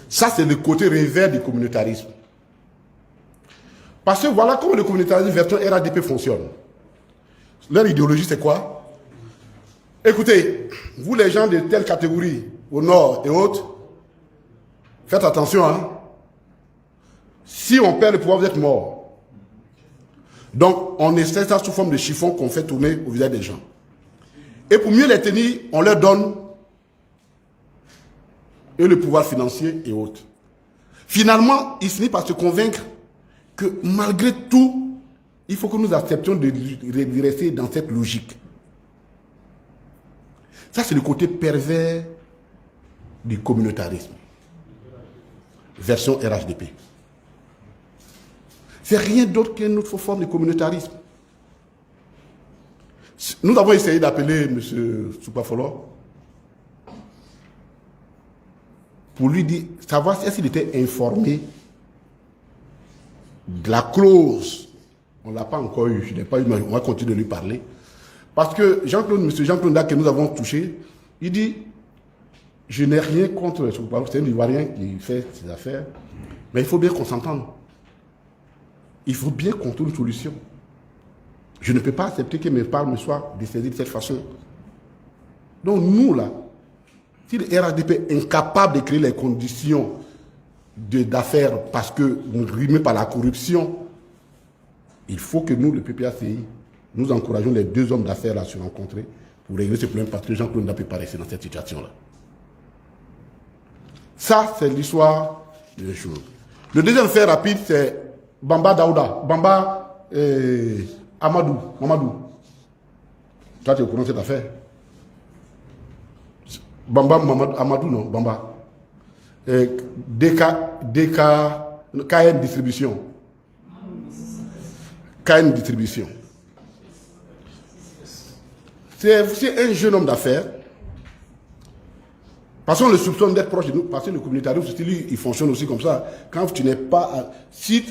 Ça, c'est le côté revers du communautarisme. Parce que voilà comment le communautarisme version RHDP fonctionne. Leur idéologie, c'est quoi? Écoutez, vous les gens de telle catégorie, au nord et autres, faites attention, hein. Si on perd le pouvoir, vous êtes mort. Donc, on essaie ça sous forme de chiffon qu'on fait tourner au visage des gens. Et pour mieux les tenir, on leur donne le pouvoir financier et autres. Finalement, ils finissent par se convaincre que malgré tout, il faut que nous acceptions de rester dans cette logique. Ça, c'est le côté pervers du communautarisme. Version RHDP. C'est rien d'autre qu'une autre forme de communautarisme. Nous avons essayé d'appeler M. Soukpafolo pour lui dire, savoir s'il était informé de la clause. On ne l'a pas encore eu, je n'ai pas eu, mais on va continuer de lui parler. Parce que M. Jean-Claude que nous avons touché, il dit, je n'ai rien contre Soukpafolo, c'est un Ivoirien qui fait ses affaires, mais il faut bien qu'on s'entende. Il faut bien qu'on trouve une solution. Je ne peux pas accepter que mes parts me soient dessaisies de cette façon. Donc nous, là, si le RHDP est incapable de créer les conditions d'affaires parce que nous rimons par la corruption, il faut que nous, le PPACI, nous encourageons les deux hommes d'affaires à se rencontrer pour régler ce problème parce que Jean-Claude n'a pas rester dans cette situation-là. Ça, c'est l'histoire des choses. Le deuxième fait rapide, c'est Bamba Daouda, Bamba Mamadou. Toi, tu es au courant de cette affaire? Bamba Amadou, non, Bamba. KN Distribution. KN Distribution. C'est un jeune homme d'affaires. Parce qu'on le soupçonne d'être proche de nous, parce que le communautarisme, lui, il fonctionne aussi comme ça. Quand tu n'es pas... Si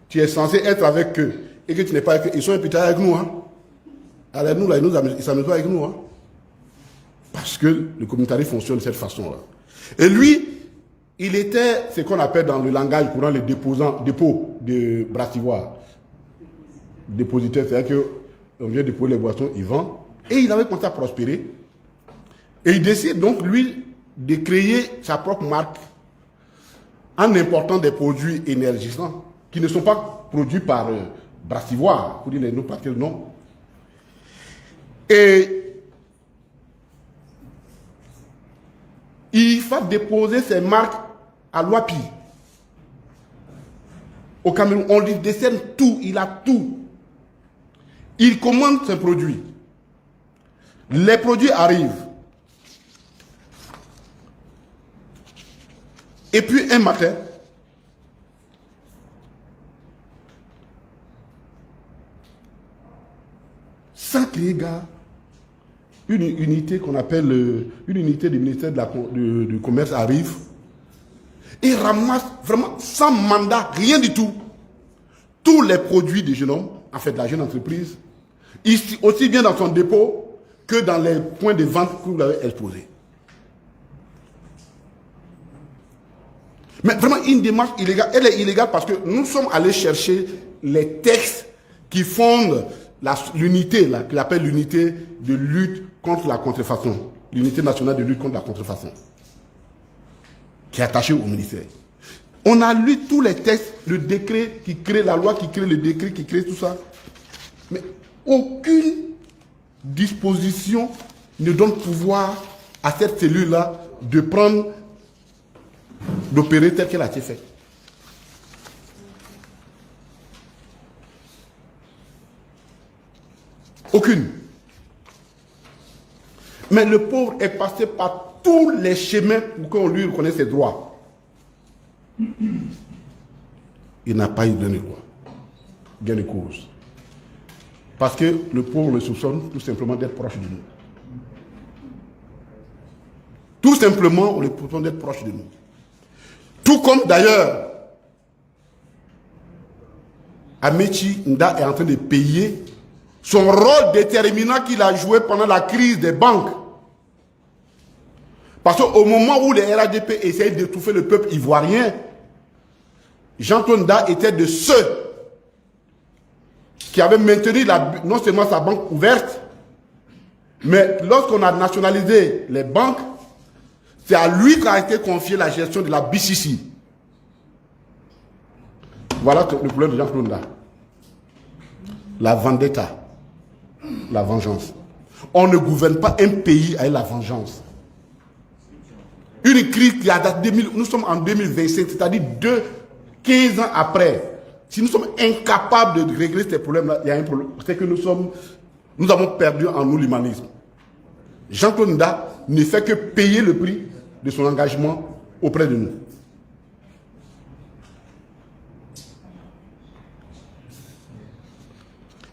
tu es censé être avec eux et que tu n'es pas avec eux, ils sont imputés avec nous. Hein. Alors nous, là, ils s'amusent avec nous. Hein. Parce que le communautarisme fonctionne de cette façon-là. Et lui, il était ce qu'on appelle dans le langage courant les dépôts de Brassivoire. Dépositaire, c'est-à-dire qu'on vient déposer les boissons, il vend. Et il avait commencé à prospérer. Et il décide donc, lui, de créer sa propre marque en important des produits énergisants qui ne sont pas produits par Brassivoire, pour dire les noms par quel nom. Et il va déposer ses marques à l'OAPI. Au Cameroun, on lui décerne tout, il a tout. Il commande ses produits. Les produits arrivent. Et puis un matin, sans crier gare, une unité qu'on appelle une unité du ministère du commerce arrive et ramasse vraiment sans mandat, rien du tout, tous les produits du jeune homme, en fait de la jeune entreprise, ici, aussi bien dans son dépôt que dans les points de vente que vous avez exposés. Mais vraiment une démarche illégale. Elle est illégale parce que nous sommes allés chercher les textes qui fondent l'unité, qu'il appelle l'unité de lutte contre la contrefaçon. L'unité nationale de lutte contre la contrefaçon. Qui est attachée au ministère. On a lu tous les textes, le décret qui crée, la loi qui crée, le décret qui crée tout ça. Mais aucune disposition ne donne pouvoir à cette cellule-là de prendre, d'opérer tel qu'elle a été faite. Aucune. Mais le pauvre est passé par tous les chemins pour qu'on lui reconnaisse ses droits. Il n'a pas eu gain de droit, gain de cause. Parce que le pauvre le soupçonne tout simplement d'être proche de nous. Tout simplement, on le soupçonne d'être proche de nous. Tout comme d'ailleurs, Amechi Nda est en train de payer son rôle déterminant qu'il a joué pendant la crise des banques. Parce qu'au moment où les RADP essayaient d'étouffer le peuple ivoirien, Jean-Claude Nda était de ceux qui avaient maintenu non seulement sa banque ouverte, mais lorsqu'on a nationalisé les banques, c'est à lui qu'a été confiée la gestion de la BCC. Voilà le problème de Jean-Claude Nda. La vendetta. La vengeance. On ne gouverne pas un pays avec la vengeance. Une crise qui a daté 2000, nous sommes en 2025, c'est-à-dire 15 ans après. Si nous sommes incapables de régler ces problèmes-là, il y a un problème. C'est que nous avons perdu en nous l'humanisme. Jean-Claude Nda ne fait que payer le prix de son engagement auprès de nous.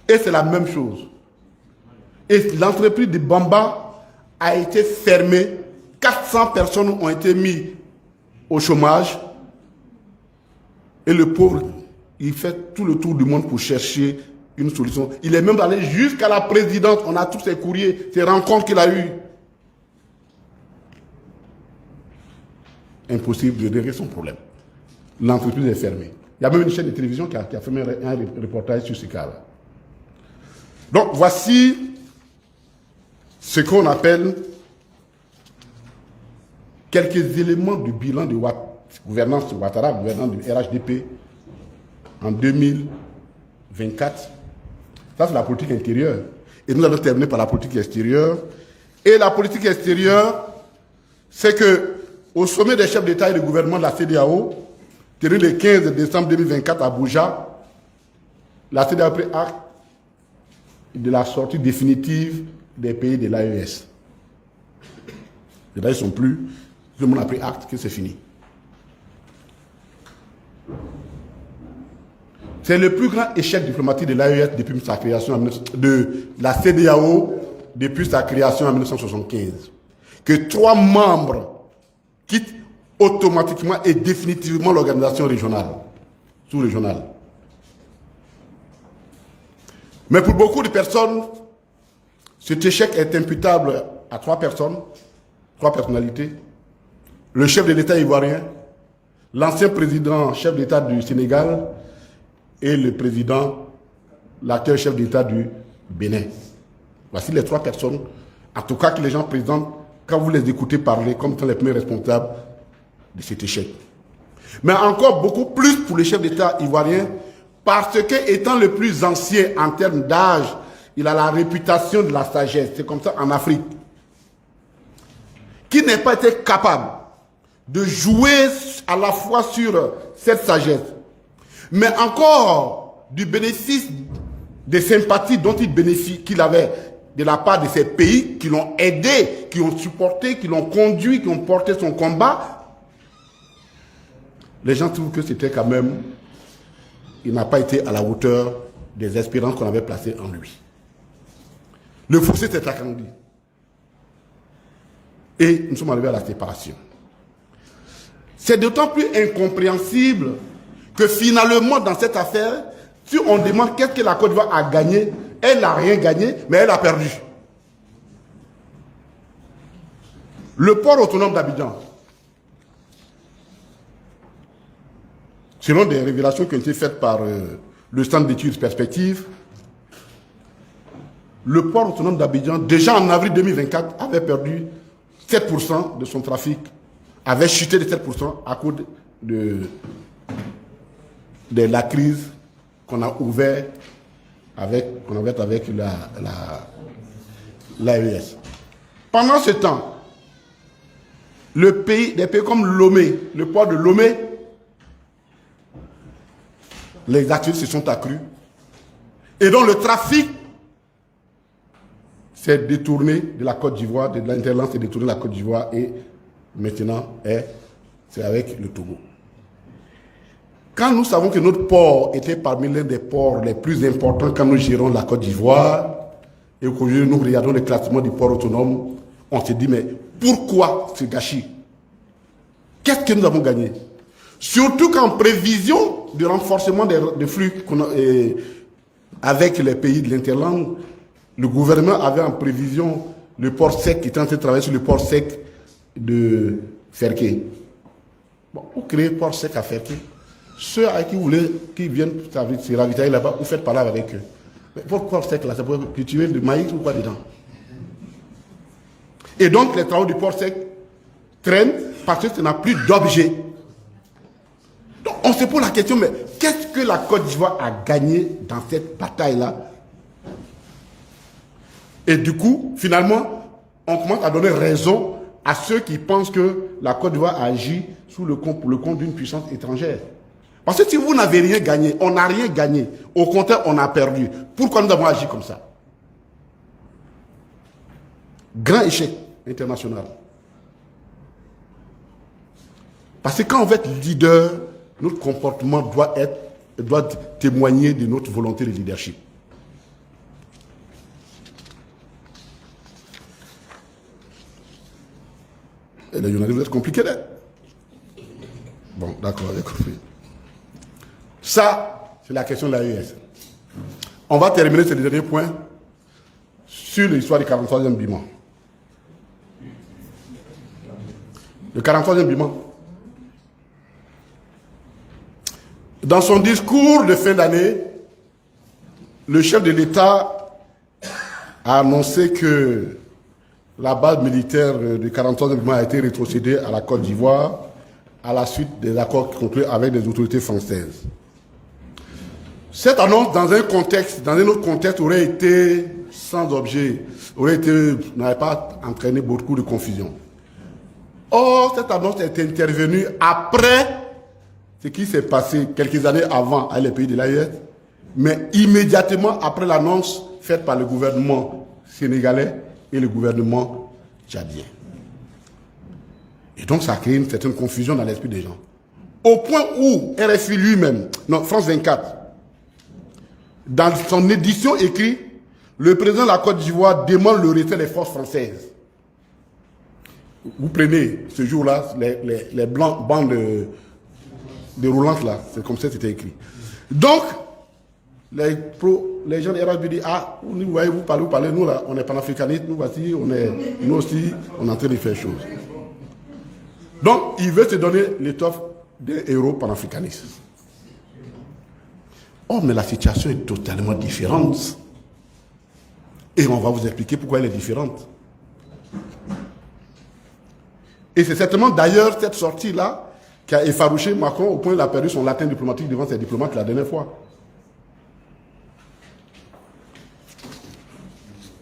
Et c'est la même chose. Et l'entreprise de Bamba a été fermée. 400 personnes ont été mises au chômage. Et le pauvre, il fait tout le tour du monde pour chercher une solution. Il est même allé jusqu'à la présidence. On a tous ses courriers, ses rencontres qu'il a eues. Impossible de régler son problème. L'entreprise est fermée. Il y a même une chaîne de télévision qui a fait un reportage sur ce cas-là. Donc, voici ce qu'on appelle quelques éléments du bilan de gouvernance de Ouattara, gouvernance du RHDP en 2024. Ça, c'est la politique intérieure. Et nous allons terminer par la politique extérieure. Et la politique extérieure, c'est que au sommet des chefs d'État et de gouvernement de la CEDEAO, tenu le 15 décembre 2024 à Abuja, la CEDEAO a pris acte de la sortie définitive des pays de l'AES. Les pays ne sont plus, tout le monde a pris acte que c'est fini. C'est le plus grand échec diplomatique de l'AES depuis sa création, de la CEDEAO depuis sa création en 1975. Que 3 membres quittent automatiquement et définitivement l'organisation régionale, sous-régionale. Mais pour beaucoup de personnes, cet échec est imputable à 3 personnes, 3 personnalités. Le chef de l'État ivoirien, l'ancien président chef d'État du Sénégal et le président, l'actuel chef d'État du Bénin. Voici les 3 personnes, en tout cas que les gens présentent quand vous les écoutez parler comme étant les premiers responsables de cet échec. Mais encore beaucoup plus pour le chef d'État ivoirien, parce que étant le plus ancien en termes d'âge, il a la réputation de la sagesse. C'est comme ça en Afrique. Qui n'est pas été capable de jouer à la fois sur cette sagesse, mais encore du bénéfice des sympathies dont qu'il avait de la part de ces pays qui l'ont aidé, qui ont supporté, qui l'ont conduit, qui ont porté son combat. Les gens trouvent que c'était quand même, il n'a pas été à la hauteur des espérances qu'on avait placées en lui. Le fossé s'est agrandi. Et nous sommes arrivés à la séparation. C'est d'autant plus incompréhensible que finalement, dans cette affaire, si on demande qu'est-ce que la Côte d'Ivoire a gagné, elle n'a rien gagné, mais elle a perdu. Le port autonome d'Abidjan, selon des révélations qui ont été faites par le Centre d'études perspectives, le port autonome d'Abidjan, déjà en avril 2024, avait perdu 7% de son trafic, avait chuté de 7% à cause de la crise qu'on a ouvert avec l'AES. Pendant ce temps, des pays comme Lomé, le port de Lomé, les activités se sont accrues. Et donc le trafic s'est détourné de la Côte d'Ivoire, de l'Interland s'est détourné de la Côte d'Ivoire et maintenant c'est avec le Togo. Quand nous savons que notre port était parmi l'un des ports les plus importants quand nous gérons la Côte d'Ivoire, et qu'aujourd'hui nous regardons le classement du port autonome, on se dit, mais pourquoi ce gâchis? Qu'est-ce que nous avons gagné? Surtout qu'en prévision du renforcement des flux avec les pays de l'Interland, le gouvernement avait en prévision le port sec, qui était en train de travailler sur le port sec de Ferké. Bon, vous créez port sec à Ferké. Ceux à qui viennent se ravitailler là-bas, vous faites parler avec eux. Mais votre port sec là, ça peut cultiver du maïs ou quoi dedans? Et donc les travaux du port sec traînent parce que ça n'a plus d'objet. Donc on se pose la question, mais qu'est-ce que la Côte d'Ivoire a gagné dans cette bataille-là? Et du coup, finalement, on commence à donner raison à ceux qui pensent que la Côte d'Ivoire agit pour le compte d'une puissance étrangère. Parce que si vous n'avez rien gagné, on n'a rien gagné. Au contraire, on a perdu. Pourquoi nous avons agi comme ça? Grand échec international. Parce que quand on veut être leader, notre comportement doit témoigner de notre volonté de leadership. Et les journalistes, vous êtes compliqués là. Bon, d'accord, j'ai compris. Ça, c'est la question de l'AES. On va terminer ce dernier point sur l'histoire du 43e Biman. Le 43e Biman. Dans son discours de fin d'année, le chef de l'État a annoncé que la base militaire du 43e Biman a été rétrocédée à la Côte d'Ivoire à la suite des accords conclus avec les autorités françaises. Cette annonce, dans un autre contexte, aurait été sans objet, n'aurait pas entraîné beaucoup de confusion. Or, cette annonce est intervenue après ce qui s'est passé quelques années avant avec les pays de l'AES, mais immédiatement après l'annonce faite par le gouvernement sénégalais et le gouvernement tchadien. Et donc, ça a créé une certaine confusion dans l'esprit des gens. Au point où RFI lui-même, non, France 24, dans son édition écrit, le président de la Côte d'Ivoire demande le retrait des forces françaises. Vous prenez ce jour-là, les bandes déroulantes là, c'est comme ça que c'était écrit. Donc, les gens de RFI disent, ah, vous voyez, vous parlez, nous là, on est panafricanistes, nous voici, nous aussi, on est en train de faire chose. Donc, il veut se donner l'étoffe des héros panafricanistes. Oh, mais la situation est totalement différente. Et on va vous expliquer pourquoi elle est différente. Et c'est certainement d'ailleurs cette sortie-là qui a effarouché Macron au point où il a perdu son latin diplomatique devant ses diplomates la dernière fois.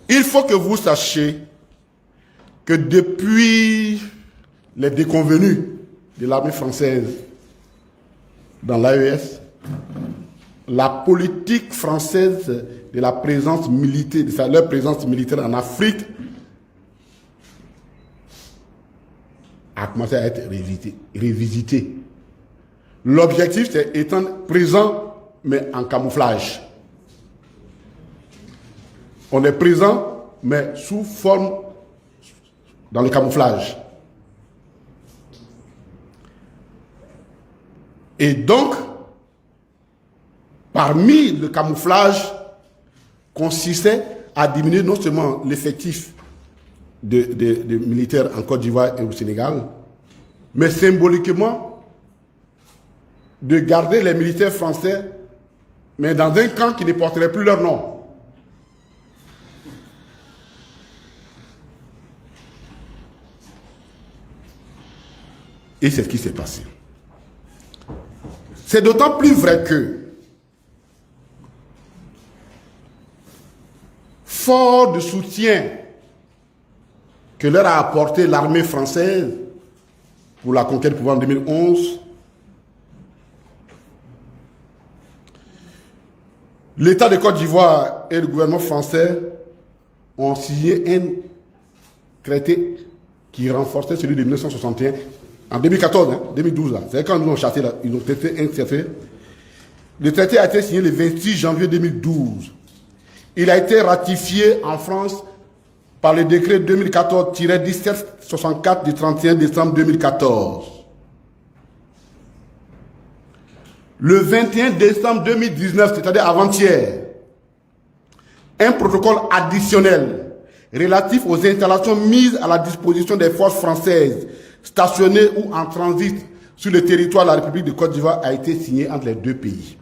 Il faut que vous sachiez que depuis les déconvenus de l'armée française dans l'AES, la politique française de la présence militaire, de leur présence militaire en Afrique a commencé à être révisité. L'objectif, c'est étant présent, mais en camouflage. On est présent, mais sous forme, dans le camouflage. Et donc, parmi le camouflage, consistait à diminuer non seulement l'effectif de militaires en Côte d'Ivoire et au Sénégal, mais symboliquement, de garder les militaires français, mais dans un camp qui ne porterait plus leur nom. Et c'est ce qui s'est passé. C'est d'autant plus vrai que, fort de soutien que leur a apporté l'armée française pour la conquête du pouvoir en 2011, l'État de Côte d'Ivoire et le gouvernement français ont signé un traité qui renforçait celui de 1961, en 2014, 2012. C'est quand nous ont chassé, là, ils ont traité un traité. Le traité a été signé le 26 janvier 2012. Il a été ratifié en France par le décret 2014-1764 du 31 décembre 2014. Le 21 décembre 2019, c'est-à-dire avant-hier, un protocole additionnel relatif aux installations mises à la disposition des forces françaises stationnées ou en transit sur le territoire de la République de Côte d'Ivoire a été signé entre les deux pays.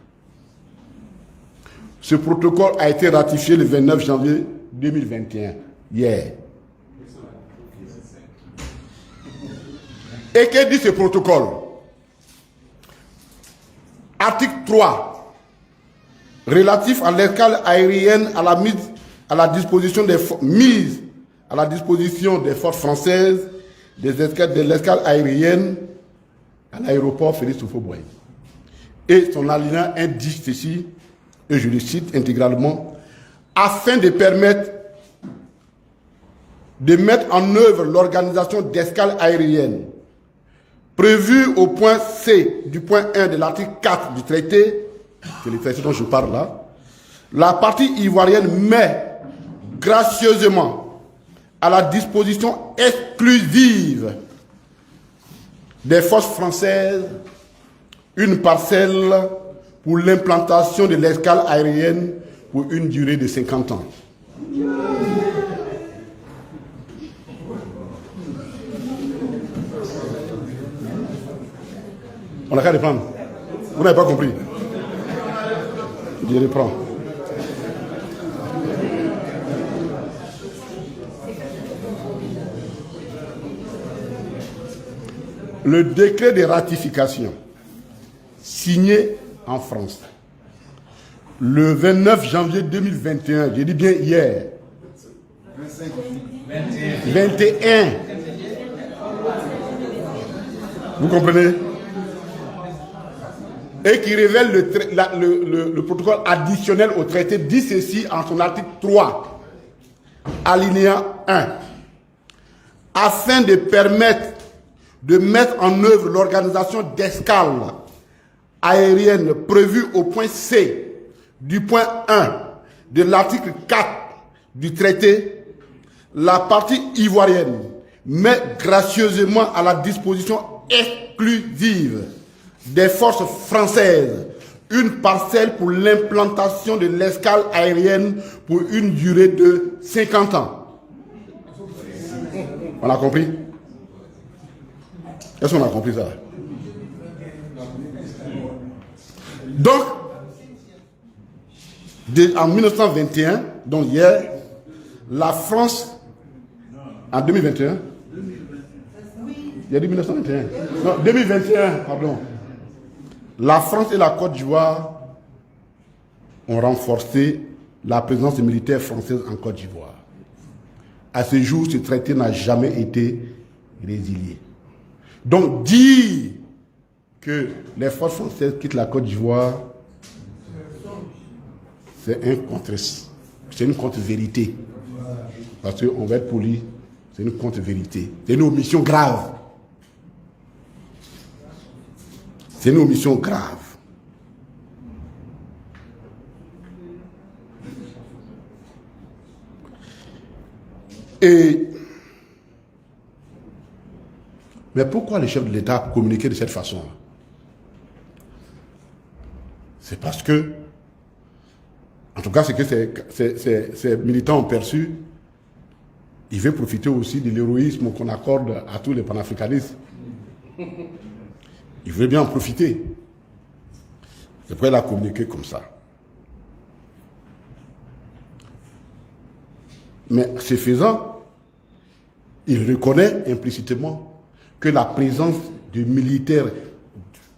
Ce protocole a été ratifié le 29 janvier 2021, hier. Et que dit ce protocole? Article 3, relatif à l'escale aérienne à la disposition des forces françaises de l'escale aérienne à l'aéroport Félix Houphouët-Boigny. Et son alinéa indique ceci, et je le cite intégralement, afin de permettre de mettre en œuvre l'organisation d'escale aérienne prévue au point C du point 1 de l'article 4 du traité, c'est le traité dont je parle là, la partie ivoirienne met gracieusement à la disposition exclusive des forces françaises une parcelle pour l'implantation de l'escale aérienne pour une durée de 50 ans. On a qu'à reprendre. Vous n'avez pas compris. Je reprends. Le décret de ratification signé en France le 29 janvier 2021, je dis bien hier, 21. Vous comprenez? Et qui révèle le protocole additionnel au traité, dit ceci en son article 3, alinéa 1, afin de permettre de mettre en œuvre l'organisation d'escale aérienne prévue au point C du point 1 de l'article 4 du traité, la partie ivoirienne met gracieusement à la disposition exclusive des forces françaises une parcelle pour l'implantation de l'escale aérienne pour une durée de 50 ans. On a compris? Est-ce qu'on a compris ça? Donc, en 1921, donc hier, la France, en 2021, il y a dit 1921, non, 2021, pardon, la France et la Côte d'Ivoire ont renforcé la présence militaire française en Côte d'Ivoire. À ce jour, ce traité n'a jamais été résilié. Donc, dire que les forces françaises quittent la Côte d'Ivoire c'est une contre-vérité. Parce qu'on va être poli, c'est une contre-vérité. C'est une omission grave. C'est une omission grave. Mais pourquoi les chefs de l'État communiquaient de cette façon? C'est parce que, en tout cas, c'est que ces militants ont perçu, ils veulent profiter aussi de l'héroïsme qu'on accorde à tous les panafricanistes. Ils veulent bien en profiter. C'est pourquoi il a communiqué comme ça. Mais ce faisant, il reconnaît implicitement que la présence de militaires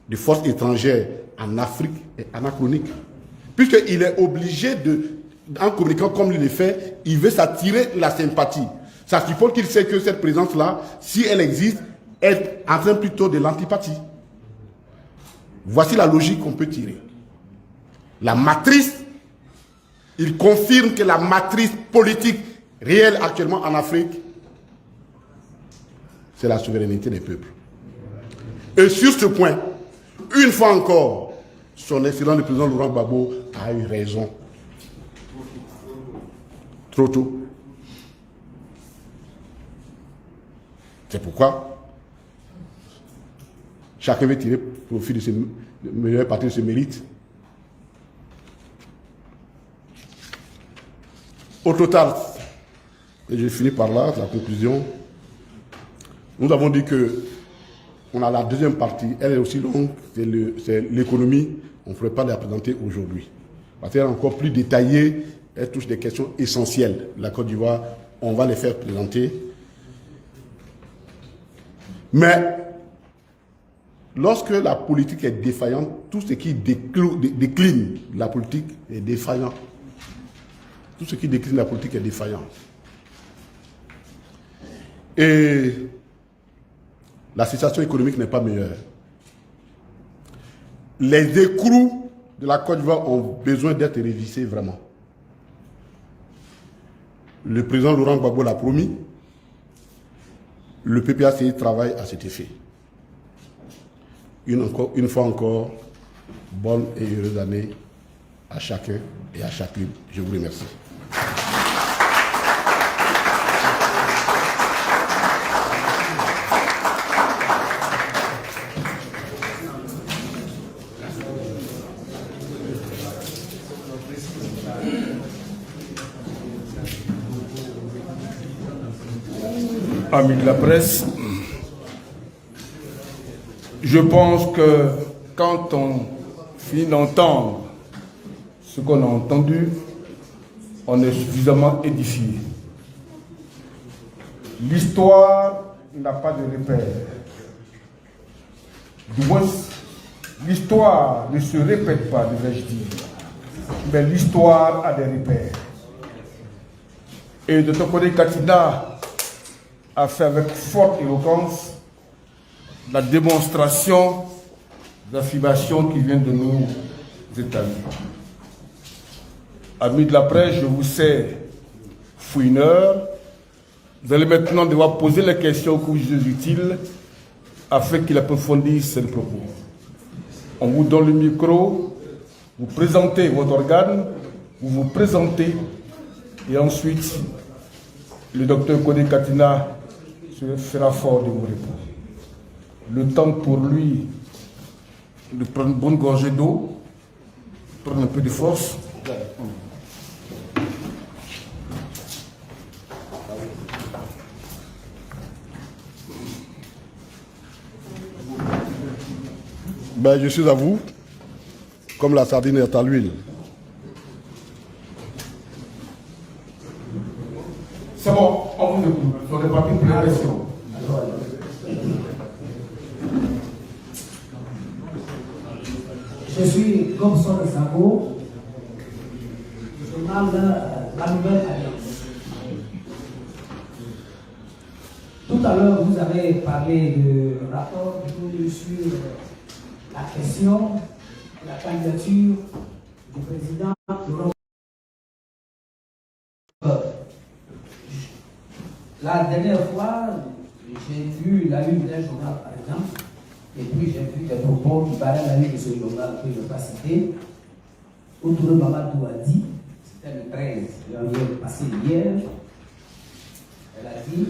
de forces étrangères en Afrique est anachronique. Puisqu'il est obligé en communiquant comme il le fait, il veut s'attirer la sympathie. Ça suppose qu'il sait que cette présence-là, si elle existe, elle entraîne plutôt de l'antipathie. Voici la logique qu'on peut tirer. La matrice, il confirme que la matrice politique réelle actuellement en Afrique, c'est la souveraineté des peuples. Et sur ce point, une fois encore, son excellent le président Laurent Gbagbo a eu raison. Trop tôt. C'est pourquoi chacun veut tirer profit de la meilleure partie de ce mérite. Au total, et je finis par là, la conclusion, nous avons dit que on a la deuxième partie, elle est aussi longue, c'est l'économie, on ne pourrait pas la présenter aujourd'hui. Parce qu'elle est encore plus détaillée, elle touche des questions essentielles. La Côte d'Ivoire, on va les faire présenter. Mais lorsque la politique est défaillante, tout ce qui décline la politique est défaillant. Tout ce qui décline la politique est défaillant. Et la situation économique n'est pas meilleure. Les écrous de la Côte d'Ivoire ont besoin d'être révisés vraiment. Le président Laurent Gbagbo l'a promis. Le PPACI travaille à cet effet. Une fois encore, bonne et heureuse année à chacun et à chacune. Je vous remercie. Amis de la presse, je pense que quand on finit d'entendre ce qu'on a entendu, on est suffisamment édifié. L'histoire n'a pas de repère. Du moins, l'histoire ne se répète pas, devrais-je dire, mais l'histoire a des repères. Et de ton côté, Katina a fait avec forte éloquence la démonstration d'affirmation qui vient de nous établir. Amis de la presse, je vous sais fouineur. Vous allez maintenant devoir poser les questions que vous jugez utiles afin qu'il approfondisse ses propos. On vous donne le micro, vous présentez votre organe, vous vous présentez et ensuite le docteur Kodé Katina fera fort de vous répondre. Le temps pour lui de prendre une bonne gorgée d'eau, prendre un peu de force. Ben, je suis à vous, comme la sardine est à l'huile. C'est bon, on vous écoute. On est parti pour les questions. Je suis Gobson Sabo, journal de La Nouvelle Alliance. Tout à l'heure, vous avez parlé du rapport sur la question de la candidature du président Laurent La dernière fois, j'ai lu la une d'un journal, par exemple, et puis j'ai vu des propos qui parlaient de la une de ce journal que je ne vais pas citer, où Touré Mamadou a dit, c'était le 13 janvier passé hier, elle a dit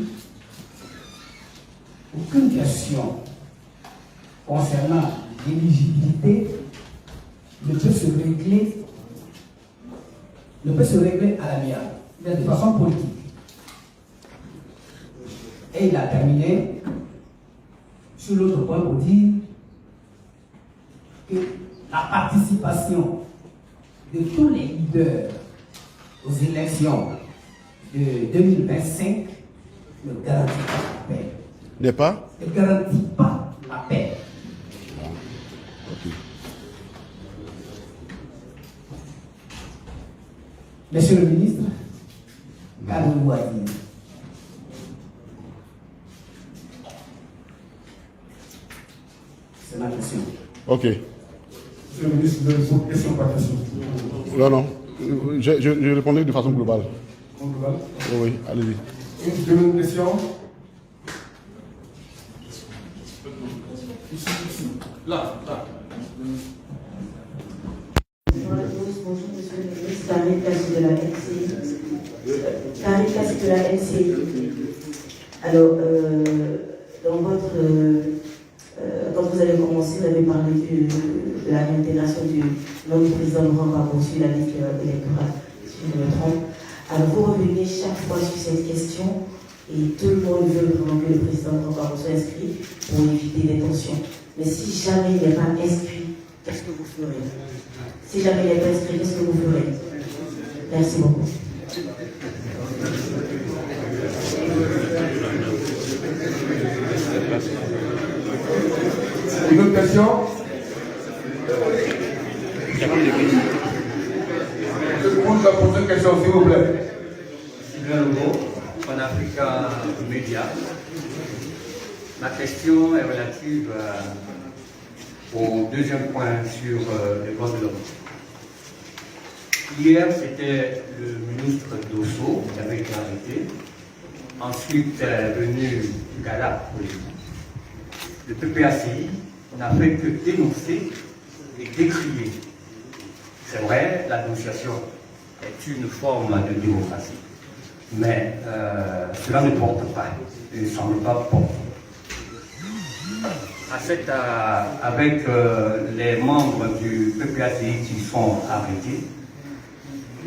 aucune question concernant l'éligibilité ne peut se régler à l'amiable, mais de façon politique. Et il a terminé sur l'autre point pour dire que la participation de tous les leaders aux élections de 2025 ne garantit pas la paix. N'est pas? Ne garantit pas la paix. Ok. Monsieur le ministre, qu'avez-vous à dire? C'est ma question. Ok. Monsieur le ministre, vous avez une question par question. Non, non. Je répondais de façon globale. Global. Oui, allez-y. Une deuxième question. Ici. Là. Bonjour, monsieur le ministre. Karine Kassi de la NCI. Karine Kassi de la NCI. Alors, dans votre. Quand vous avez commencé, vous avez parlé de la réintégration du nom du président Laurent Gbagbo sur la liste électorale, si je me trompe. Alors, vous revenez chaque fois sur cette question et tout le monde veut vraiment que le président Laurent Gbagbo soit inscrit pour éviter les tensions. Mais si jamais il n'est pas inscrit, qu'est-ce que vous ferez? Si jamais il n'est pas inscrit, qu'est-ce que vous ferez? Merci beaucoup. Une autre question? Je vous la poser une question, s'il vous plaît. Sylvain Legault, Pan-Africa Média. Ma question est relative au deuxième point sur les droits de l'homme. Hier, c'était le ministre Dosso qui avait été arrêté. Ensuite est venu Gala. Le PPACI n'a fait que dénoncer et décrier. C'est vrai, la dénonciation est une forme de démocratie, mais cela ne porte pas, il ne semble pas porter. Avec les membres du PPACI qui sont arrêtés,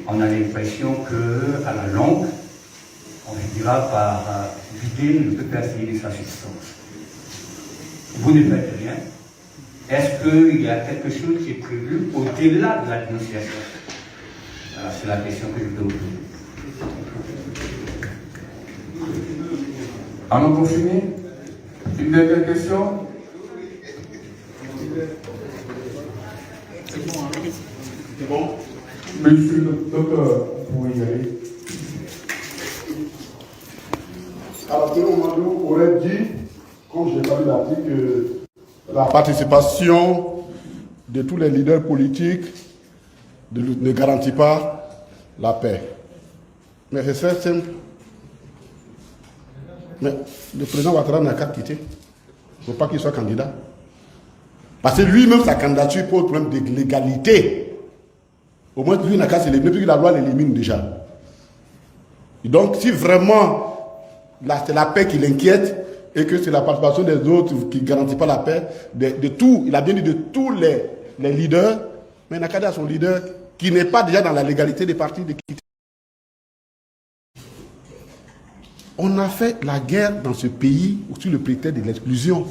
on a l'impression qu'à la longue, on finira par vider le PPACI de sa substance. Vous ne faites rien. Est-ce qu'il y a quelque chose qui est prévu au-delà de la dénonciation? C'est la question que je peux vous poser. Alors, pour finir, une dernière question? C'est bon? Monsieur le docteur, vous pouvez y aller. Alors, Théo Mandou aurait dit, comme je l'ai pas vu l'article, que la participation de tous les leaders politiques ne garantit pas la paix. Mais c'est très simple. Mais le président Ouattara n'a qu'à quitter. Il ne faut pas qu'il soit candidat. Parce que lui-même, sa candidature pose problème de légalité. Au moins, lui n'a qu'à s'éliminer, puis la loi l'élimine déjà. Et donc, si vraiment c'est la paix qui l'inquiète, et que c'est la participation des autres qui ne garantit pas la paix, de tout, il a bien dit de tous les leaders, mais il n'a qu'à dire à son leader qui n'est pas déjà dans la légalité des partis de quitter. On a fait la guerre dans ce pays sous le prétexte de l'exclusion.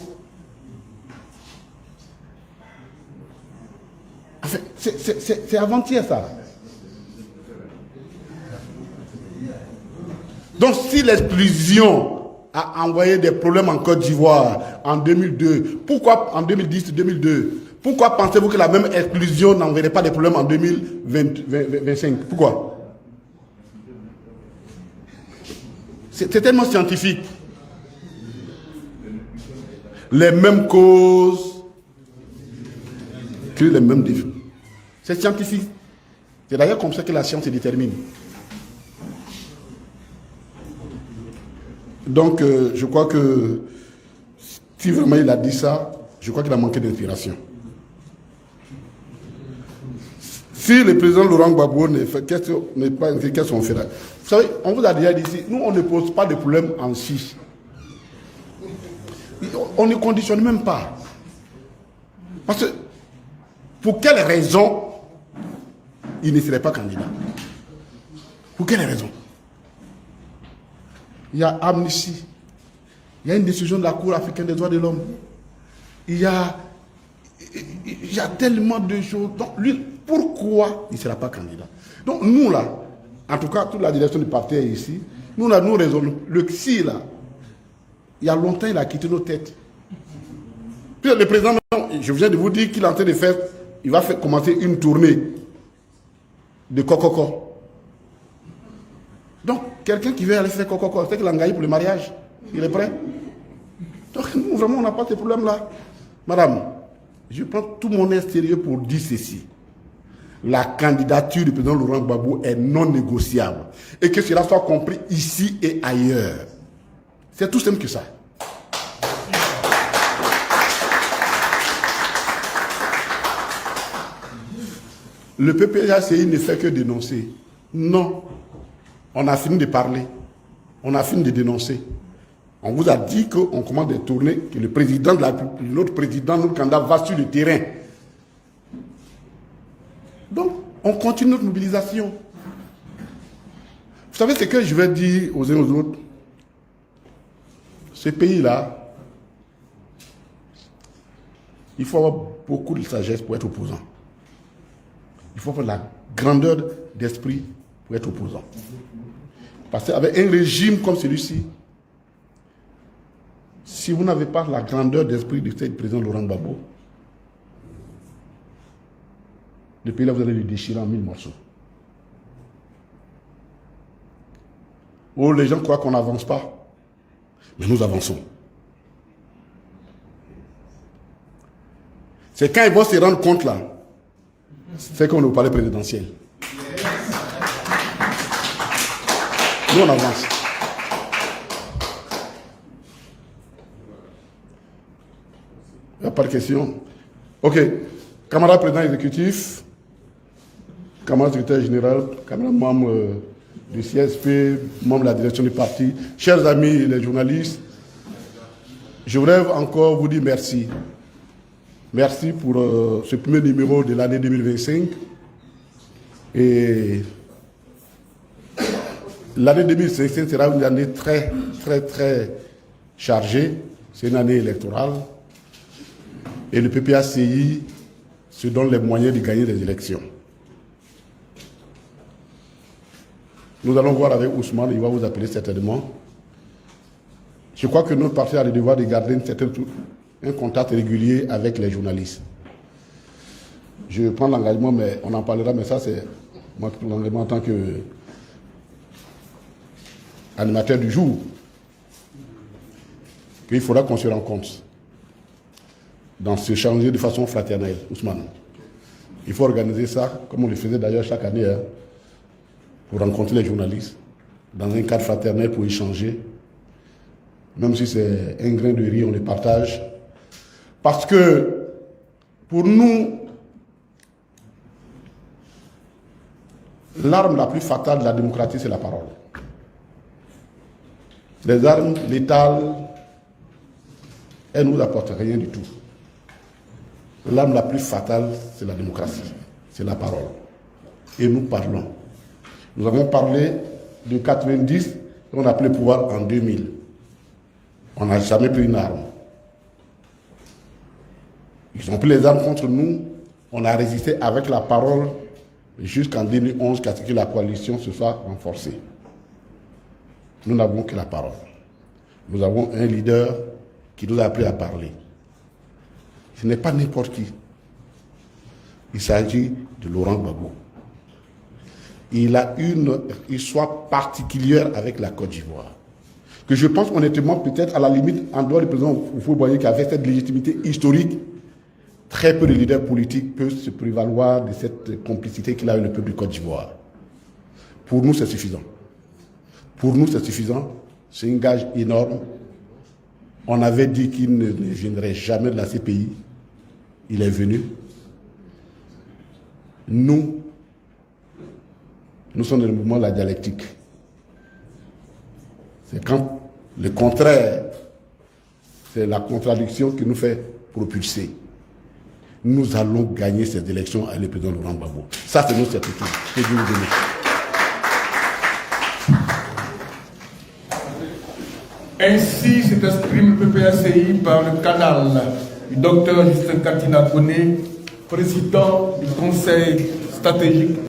Enfin, c'est avant-hier ça. Donc si l'exclusion a envoyé des problèmes en Côte d'Ivoire en 2002, pourquoi en 2010-2002, pourquoi pensez-vous que la même exclusion n'enverrait pas des problèmes en 2025? Pourquoi? C'est tellement scientifique. Les mêmes causes que les mêmes défis. C'est scientifique. C'est d'ailleurs comme ça que la science se détermine. Donc, je crois que si vraiment il a dit ça, je crois qu'il a manqué d'inspiration. Si le président Laurent Gbagbo n'est pas inscrit, qu'est-ce qu'on fera? Vous savez, on vous a déjà dit ici, nous on ne pose pas de problème en si. On ne conditionne même pas. Parce que, pour quelle raison il ne serait pas candidat? Pour quelle raison? Il y a amnistie. Il y a une décision de la Cour africaine des droits de l'homme. Il y a tellement de choses. Donc, lui, pourquoi il ne sera pas candidat? Donc, nous, là, en tout cas, toute la direction du parti est ici. Nous, là, nous raisonnons. Le XI, là, il y a longtemps, il a quitté nos têtes. Puis le président, je viens de vous dire qu'il est en train de faire, il va commencer une tournée de Kokoko. Donc, quelqu'un qui veut aller faire Kokoko, c'est qu'il a engagé pour le mariage. Il est prêt? Donc, nous, vraiment, on n'a pas ce problème-là. Madame, je prends tout mon air sérieux pour dire ceci. La candidature du président Laurent Gbagbo est non négociable. Et que cela soit compris ici et ailleurs. C'est tout simple que ça. Le PPACI ne fait que dénoncer. Non. On a fini de parler. On a fini de dénoncer. On vous a dit qu'on commence des tournées, que le président de notre président, notre candidat va sur le terrain. Donc, on continue notre mobilisation. Vous savez ce que je vais dire aux uns aux autres? Ce pays-là, il faut avoir beaucoup de sagesse pour être opposant. Il faut avoir la grandeur d'esprit pour être opposant. Parce qu'avec un régime comme celui-ci, si vous n'avez pas la grandeur d'esprit du président Laurent Gbagbo, le pays là, vous allez le déchirer en 1000 morceaux. Oh, les gens croient qu'on n'avance pas. Mais nous avançons. C'est quand ils vont se rendre compte là, c'est qu'on est au palais présidentiel. Nous, on avance. Il n'y a pas de question. Ok. Camarade président exécutif, camarade secrétaire général, camarade membre du CSP, membre de la direction du parti, chers amis les journalistes, je voudrais encore vous dire merci. Merci pour ce premier numéro de l'année 2025. Et l'année 2025 sera une année très, très, très chargée. C'est une année électorale. Et le PPACI se donne les moyens de gagner les élections. Nous allons voir avec Ousmane, il va vous appeler certainement. Je crois que notre parti a le devoir de garder un contact régulier avec les journalistes. Je prends l'engagement, mais on en parlera, mais ça c'est moi qui prends l'engagement en tant que animateur du jour, qu'il faudra qu'on se rencontre dans ce changer de façon fraternelle, Ousmane. Il faut organiser ça, comme on le faisait d'ailleurs chaque année, hein, pour rencontrer les journalistes, dans un cadre fraternel pour échanger. Même si c'est un grain de riz, on le partage. Parce que, pour nous, l'arme la plus fatale de la démocratie, c'est la parole. Les armes létales, elles ne nous apportent rien du tout. L'arme la plus fatale, c'est la démocratie, c'est la parole. Et nous parlons. Nous avons parlé de 90, on a pris le pouvoir en 2000. On n'a jamais pris une arme. Ils ont pris les armes contre nous, on a résisté avec la parole jusqu'en 2011, qu'à ce que la coalition se soit renforcée. Nous n'avons que la parole. Nous avons un leader qui nous a appris à parler. Ce n'est pas n'importe qui. Il s'agit de Laurent Gbagbo. Il a une histoire particulière avec la Côte d'Ivoire. Que je pense honnêtement, peut-être à la limite, en dehors du président Houphouët-Boigny qui avait cette légitimité historique, très peu de leaders politiques peuvent se prévaloir de cette complicité qu'il a avec le peuple de Côte d'Ivoire. Pour nous, c'est suffisant. Pour nous, c'est suffisant. C'est un gage énorme. On avait dit qu'il ne viendrait jamais de la CPI. Il est venu. Nous sommes dans le mouvement de la dialectique. C'est quand le contraire, c'est la contradiction qui nous fait propulser. Nous allons gagner cette élection avec le président Laurent Gbagbo. Ça, c'est notre certitude. Que Dieu nous bénisse. Ainsi s'exprime le PPACI par le canal du docteur Justin Katina Koné, président du Conseil stratégique